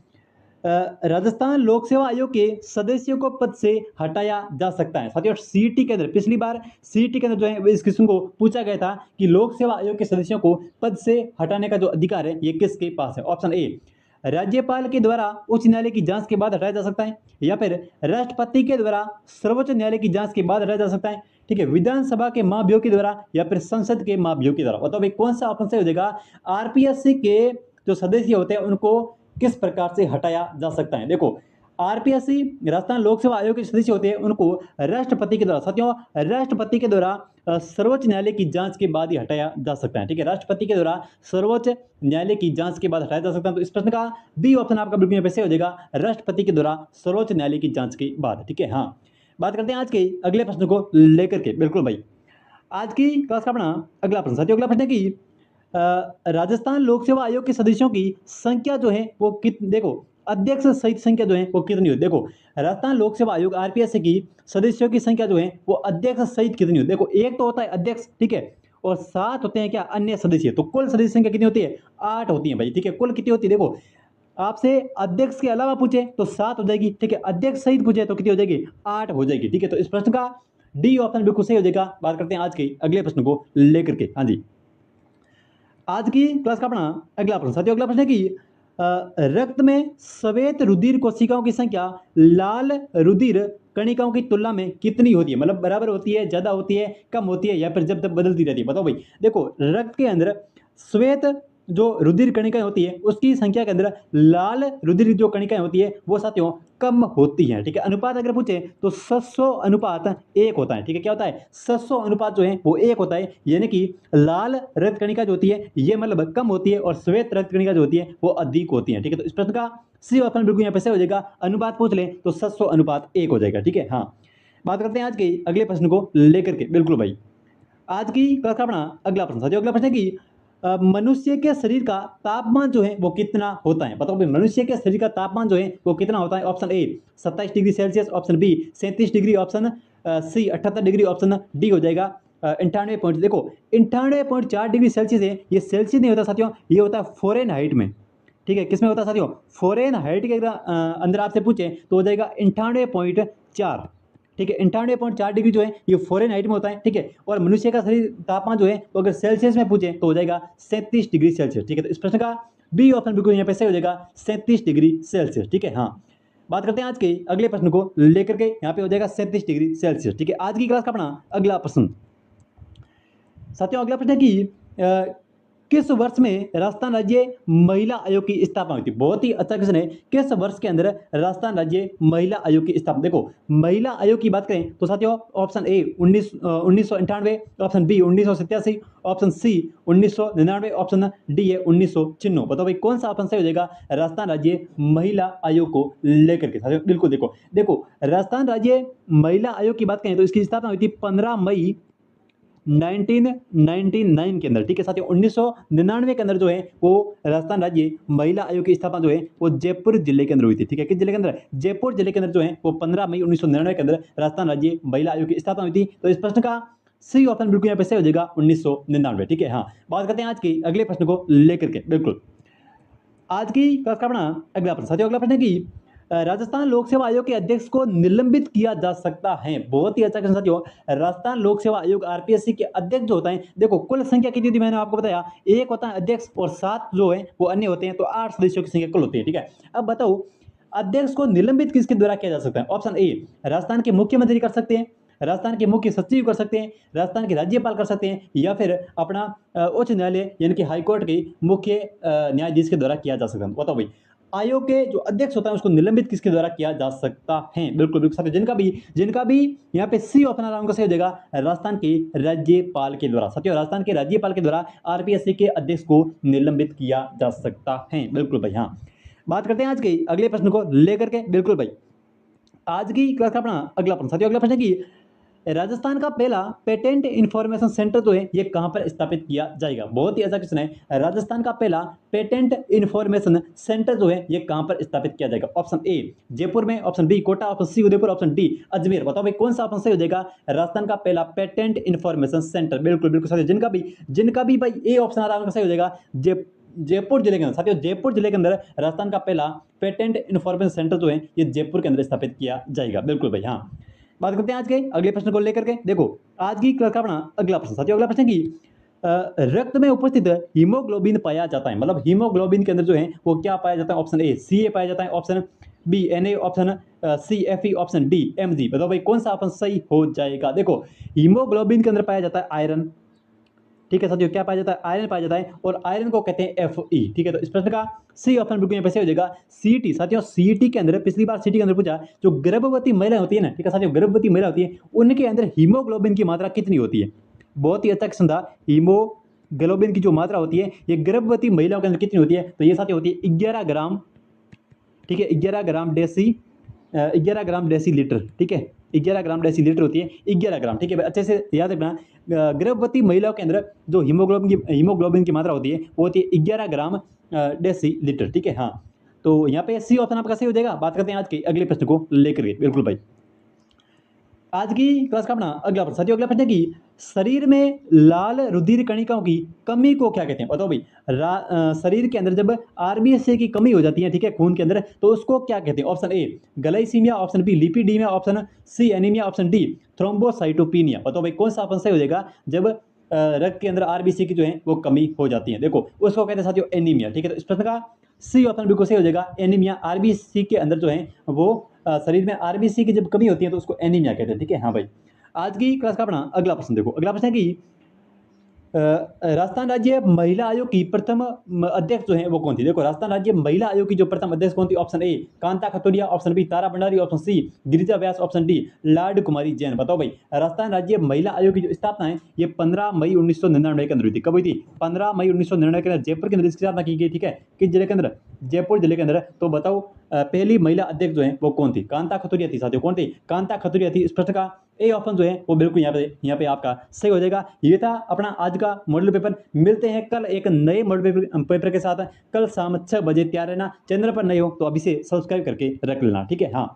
राजस्थान लोक सेवा आयोग के सदस्यों को पद से हटाया जा सकता है। साथियों सीईटी के अंदर पिछली बार सीईटी के अंदर जो है इस क्वेश्चन को पूछा गया था कि लोक सेवा आयोग के सदस्यों को पद से हटाने का जो अधिकार है ये किसके पास है? ऑप्शन ए राज्यपाल के द्वारा उच्च न्यायालय की जांच के बाद हटाया जा सकता है, या फिर राष्ट्रपति के द्वारा सर्वोच्च न्यायालय की जांच के बाद हटाया जा सकता है, ठीक है, विधानसभा के महाभियोग के द्वारा, या फिर संसद के महाभियोग के द्वारा। बताओ भाई कौन सा ऑप्शन सही हो जाएगा? आरपीएससी के जो सदस्य होते हैं उनको किस प्रकार से हटाया जा सकता है? देखो, आरपीएससी राजस्थान लोक सेवा आयोग के सदस्य होते हैं उनको राष्ट्रपति के द्वारा, साथियों राष्ट्रपति के द्वारा सर्वोच्च न्यायालय की जांच के बाद ही हटाया जा सकता है। ठीक है, राष्ट्रपति के द्वारा सर्वोच्च न्यायालय की जांच के बाद हटाया जा सकता है। तो इस प्रश्न का बी ऑप्शन आपका बिल्कुल यहाँ पे सही हो जाएगा, राष्ट्रपति के द्वारा सर्वोच्च न्यायालय की जांच के बाद। ठीक है, हाँ, बात करते हैं आज के अगले प्रश्न को लेकर के। बिल्कुल भाई, आज की क्लास का अपना अगला प्रश्न साथियों, अगला प्रश्न है कि राजस्थान लोक सेवा आयोग के सदस्यों की संख्या जो है वो देखो अध्यक्ष सहित संख्या जो है वो कितनी होती है? देखो, राजस्थान लोक सेवा आयोग आरपीएससी की सदस्यों की संख्या जो है वो अध्यक्ष सहित कितनी होती है? देखो, एक तो होता है अध्यक्ष, ठीक है, और 7 होते हैं क्या अन्य सदस्य। तो कुल सदस्य संख्या कितनी होती है? 8 होती है भाई। ठीक है, कुल कितनी होती है? देखो, आपसे अध्यक्ष के अलावा पूछे तो 7 हो जाएगी, ठीक है, अध्यक्ष सहित पूछे तो कितनी हो जाएगी? 8 हो जाएगी। ठीक है, तो इस प्रश्न का डी ऑप्शन बिल्कुल सही हो जाएगा। बात करते हैं आज के अगले प्रश्न को लेकर के। हाँ जी, आज की क्लास का अपना अगला प्रश्न साथियों, अगला प्रश्न है कि रक्त में श्वेत रुधिर कोशिकाओं की संख्या लाल रुधिर कणिकाओं की तुलना में कितनी होती है? मतलब बराबर होती है, ज्यादा होती है, कम होती है, या फिर जब तक बदलती रहती है? बताओ भाई। देखो, रक्त के अंदर श्वेत जो रुधिर कणिकाएं होती है उसकी संख्या के अंदर लाल रुधिर जो कणिकाएं होती है वो साथियों कम होती हैं। ठीक है, अनुपात अगर पूछे तो 700 अनुपात 1 होता है। ठीक है, क्या होता है? 700 अनुपात जो है वो 1 होता है, यानी कि लाल रक्त कणिका जो होती है ये मतलब कम होती है और श्वेत रक्त कणिका जो होती है वो अधिक होती है। ठीक है, तो इस प्रश्न का सी ऑप्शन बिल्कुल यहाँ पे सही हो जाएगा। अनुपात पूछ ले तो 700 अनुपात 1 हो जाएगा। ठीक है, हाँ, बात करते हैं आज के अगले प्रश्न को लेकर के। बिल्कुल भाई, आज की क्लास का अपना अगला प्रश्न साथियों, अगला प्रश्न है कि मनुष्य के शरीर का तापमान जो है वो कितना होता है? बताओ भाई, मनुष्य के शरीर का तापमान जो है वो कितना होता है? Option A 27 degree Celsius, option B 37 degree, option C 78 degree, option D हो जाएगा 98 पॉइंट, देखो 98.4 डिग्री सेल्सियस है, ये सेल्सियस नहीं होता साथियों, ये होता है फॉरेन हाइट में। ठीक है, किस में होता है साथियों, फॉरेन हाइट के अगर अंदर आपसे पूछे तो हो जाएगा 98.4। ठीक है, 98.4 डिग्री जो है ये फॉरेन हाइट में होता है। ठीक है, और मनुष्य का शरीर तापमान जो है वो अगर सेल्सियस में पूछे तो हो जाएगा 37 डिग्री सेल्सियस। ठीक है, तो इस प्रश्न का बी ऑप्शन बिल्कुल यहाँ पे सही हो जाएगा, 37 डिग्री सेल्सियस। ठीक है, हाँ बात करते हैं आज के अगले प्रश्न को लेकर के, यहाँ पे हो जाएगा 37 डिग्री सेल्सियस। ठीक है, आज की क्लास का अपना अगला प्रश्न साथियों, अगला प्रश्न है कि किस वर्ष में राजस्थान राज्य महिला आयोग की स्थापना हुई थी। बहुत ही अच्छा क्वेश्चन है, किस वर्ष के अंदर राजस्थान राज्य महिला आयोग की स्थापना। देखो महिला आयोग की बात करें तो साथियों option A 1998, option B 1987, option C 1999, option D है 1996। बताओ भाई कौन सा ऑप्शन सही हो जाएगा राजस्थान राज्य महिला आयोग को लेकर के। साथियों बिल्कुल देखो राजस्थान राज्य महिला आयोग की बात करें तो इसकी स्थापना हुई थी 15 मई 1999 के अंदर। ठीक है साथियों, 1999 के अंदर जो है वो राजस्थान राज्य महिला आयोग की स्थापना जो है वो जयपुर जिले के अंदर हुई थी। ठीक है, किस जिले के अंदर, जयपुर जिले के अंदर जो है वो 15 मई 1999 के अंदर राजस्थान राज्य महिला आयोग की स्थापना हुई थी। तो इस प्रश्न का सही ऑप्शन बिल्कुल यहाँ पे सही हो जाएगा 1999। ठीक है, हाँ बात करते हैं आज के अगले प्रश्न को लेकर के। बिल्कुल आज की क्लास का अपना अगला प्रश्न साथियों, अगला प्रश्न है कि राजस्थान लोक सेवा आयोग के अध्यक्ष को निलंबित किया जा सकता है। बहुत ही अच्छा क्वेश्चन साथियों, राजस्थान लोक सेवा आयोग आरपीएससी के अध्यक्ष जो होता है, देखो कुल संख्या कितनी थी मैंने आपको बताया, एक होता है अध्यक्ष और 7 जो है वो अन्य होते हैं, तो 8 सदस्यों की संख्या कुल होती है। ठीक है, अब बताओ अध्यक्ष को निलंबित किसके द्वारा किया जा सकता है। ऑप्शन ए राजस्थान के मुख्यमंत्री कर सकते हैं, राजस्थान के मुख्य सचिव कर सकते हैं, राजस्थान के राज्यपाल कर सकते हैं, या फिर अपना उच्च न्यायालय यानी कि हाईकोर्ट के मुख्य न्यायाधीश के द्वारा किया जा सकता है। बताओ भाई आयोग के जो अध्यक्ष होता है उसको निलंबित किसके द्वारा किया जा सकता है। बिल्कुल बिल्कुल साथियों, जिनका भी यहाँ पे सी ऑप्शन आ रहा है उनका सही हो जाएगा राजस्थान के राज्यपाल के द्वारा। साथियों राजस्थान के राज्यपाल के द्वारा आरपीएससी के अध्यक्ष को निलंबित किया जा सकता है। बिल्कुल भाई, हाँ बात करते हैं आज के अगले प्रश्न को लेकर के। बिल्कुल भाई आज की क्लास का अपना अगला प्रश्न साथियों, अगला प्रश्न है कि राजस्थान का पहला पेटेंट इंफॉर्मेशन सेंटर जो है ये कहां पर स्थापित किया जाएगा। बहुत ही अच्छा क्वेश्चन है, राजस्थान का पहला पेटेंट इंफॉर्मेशन सेंटर जो है ये कहां पर स्थापित किया जाएगा। ऑप्शन ए जयपुर में, option B Kota, option C Udaipur, option D Ajmer. बताओ भाई कौन सा ऑप्शन सही हो जाएगा राजस्थान का पहला पेटेंट इंफॉर्मेशन सेंटर। बिल्कुल बिल्कुल साथियों, जिनका भी भाई ए ऑप्शन आ रहा है उनका सही हो जाएगा जयपुर जिले के अंदर। साथियों जयपुर जिले के अंदर राजस्थान का पहला पेटेंट इंफॉर्मेशन सेंटर जो है ये जयपुर के अंदर स्थापित किया जाएगा। बिल्कुल भाई, हाँ बात करते हैं आज के अगले प्रश्न को लेकर के। देखो आज की क्लास का अपना अगला प्रश्न साथियों, अगला प्रश्न की रक्त में उपस्थित हीमोग्लोबिन पाया जाता है, मतलब हीमोग्लोबिन के अंदर जो है वो क्या पाया जाता है। ऑप्शन ए सी पाया जाता है, option B Na, option C Fe, option D Mg। बताओ भाई कौन सा ऑप्शन सही हो जाएगा। देखो हीमोग्लोबिन के अंदर पाया जाता है आयरन। ठीक है साथियों, क्या पाया जाता है, आयरन पाया जाता है, और आयरन को कहते हैं Fe। ठीक है, तो इस प्रश्न का सी ऑप्शन बिल्कुल यहाँ पे सही हो जाएगा सीटी। साथियों सीटी के अंदर पिछली बार सीटी के अंदर पूछा जो गर्भवती महिला होती है ना, ठीक है साथियों गर्भवती महिला होती है उनके अंदर हीमोग्लोबिन की मात्रा कितनी होती है। बहुत ही अच्छा क्वेश्चन था, हीमोग्लोबिन की जो मात्रा होती है ये गर्भवती महिलाओं के अंदर कितनी होती है, तो ये साथियों होती है 11 ग्राम। ठीक है, 11 ग्राम डेसी लीटर। ठीक है, 11 ग्राम डेसी लीटर होती है, 11 ग्राम। ठीक है, अच्छे से याद रखना, गर्भवती महिलाओं के अंदर जो हीमोग्लोबिन की मात्रा होती है वो होती है 11 ग्राम डेसी लीटर। ठीक है, हाँ तो यहाँ पे सी ऑप्शन आपका सही हो जाएगा। बात करते हैं आज के अगले प्रश्न को लेकर के। बिल्कुल भाई आज की क्लास का अपना अगला प्रश्न साथियों, अगला प्रश्न है कि शरीर में लाल रुधिर कणिकाओं की कमी को क्या कहते हैं। बताओ भाई शरीर के अंदर जब आरबीसी की कमी हो जाती है, ठीक है खून के अंदर, तो उसको क्या कहते हैं। Option A glycaemia, option B lipidaemia, option C anaemia, option D thrombocytopenia. बताओ भाई कौन सा ऑप्शन सही हो जाएगा जब रक्त के अंदर आरबीसी की जो है वो कमी हो जाती है। देखो उसको कहते हैं साथियों एनीमिया। ठीक है, तो इस प्रश्न का सी ऑप्शन बिल्कुल सही हो जाएगा एनीमिया। आरबीसी के अंदर जो है वो शरीर में आरबीसी की जब कमी होती है तो उसको एनीमिया कहते हैं। ठीक है, हाँ भाई आज की क्लास का अपना अगला प्रश्न देखो, अगला प्रश्न है कि राजस्थान राज्य महिला आयोग की प्रथम अध्यक्ष जो है वो कौन थी। देखो राजस्थान राज्य महिला आयोग की जो प्रथम अध्यक्ष कौन थी। Option A Kanta Khatoria, option B Tara Bhandari, option C Girija Vyas, option D Lad Kumari Jain. बताओ भाई राजस्थान राज्य महिला आयोग की जो स्थापना है ये 15 मई 1999 के अंदर हुई थी। कब हुई थी, 15 मई 1999 के अंदर जयपुर के अंदर इसकी स्थापना की गई। ठीक है, किस जिले के अंदर, जयपुर जिले के अंदर। तो बताओ पहली महिला अध्यक्ष जो है वो कौन थी। कांता खतोरिया थी साथियों, कौन थी, कांता खतोरिया थी। इस प्रश्न का ए ऑप्शन जो है वो बिल्कुल यहाँ पे आपका सही हो जाएगा। ये था अपना आज का मॉडल पेपर। मिलते हैं कल एक नए मॉडल पेपर के साथ। कल शाम 6 बजे तैयार रहना। चैनल पर नए हो तो अभी से सब्सक्राइब करके रख लेना। ठीक है, हाँ।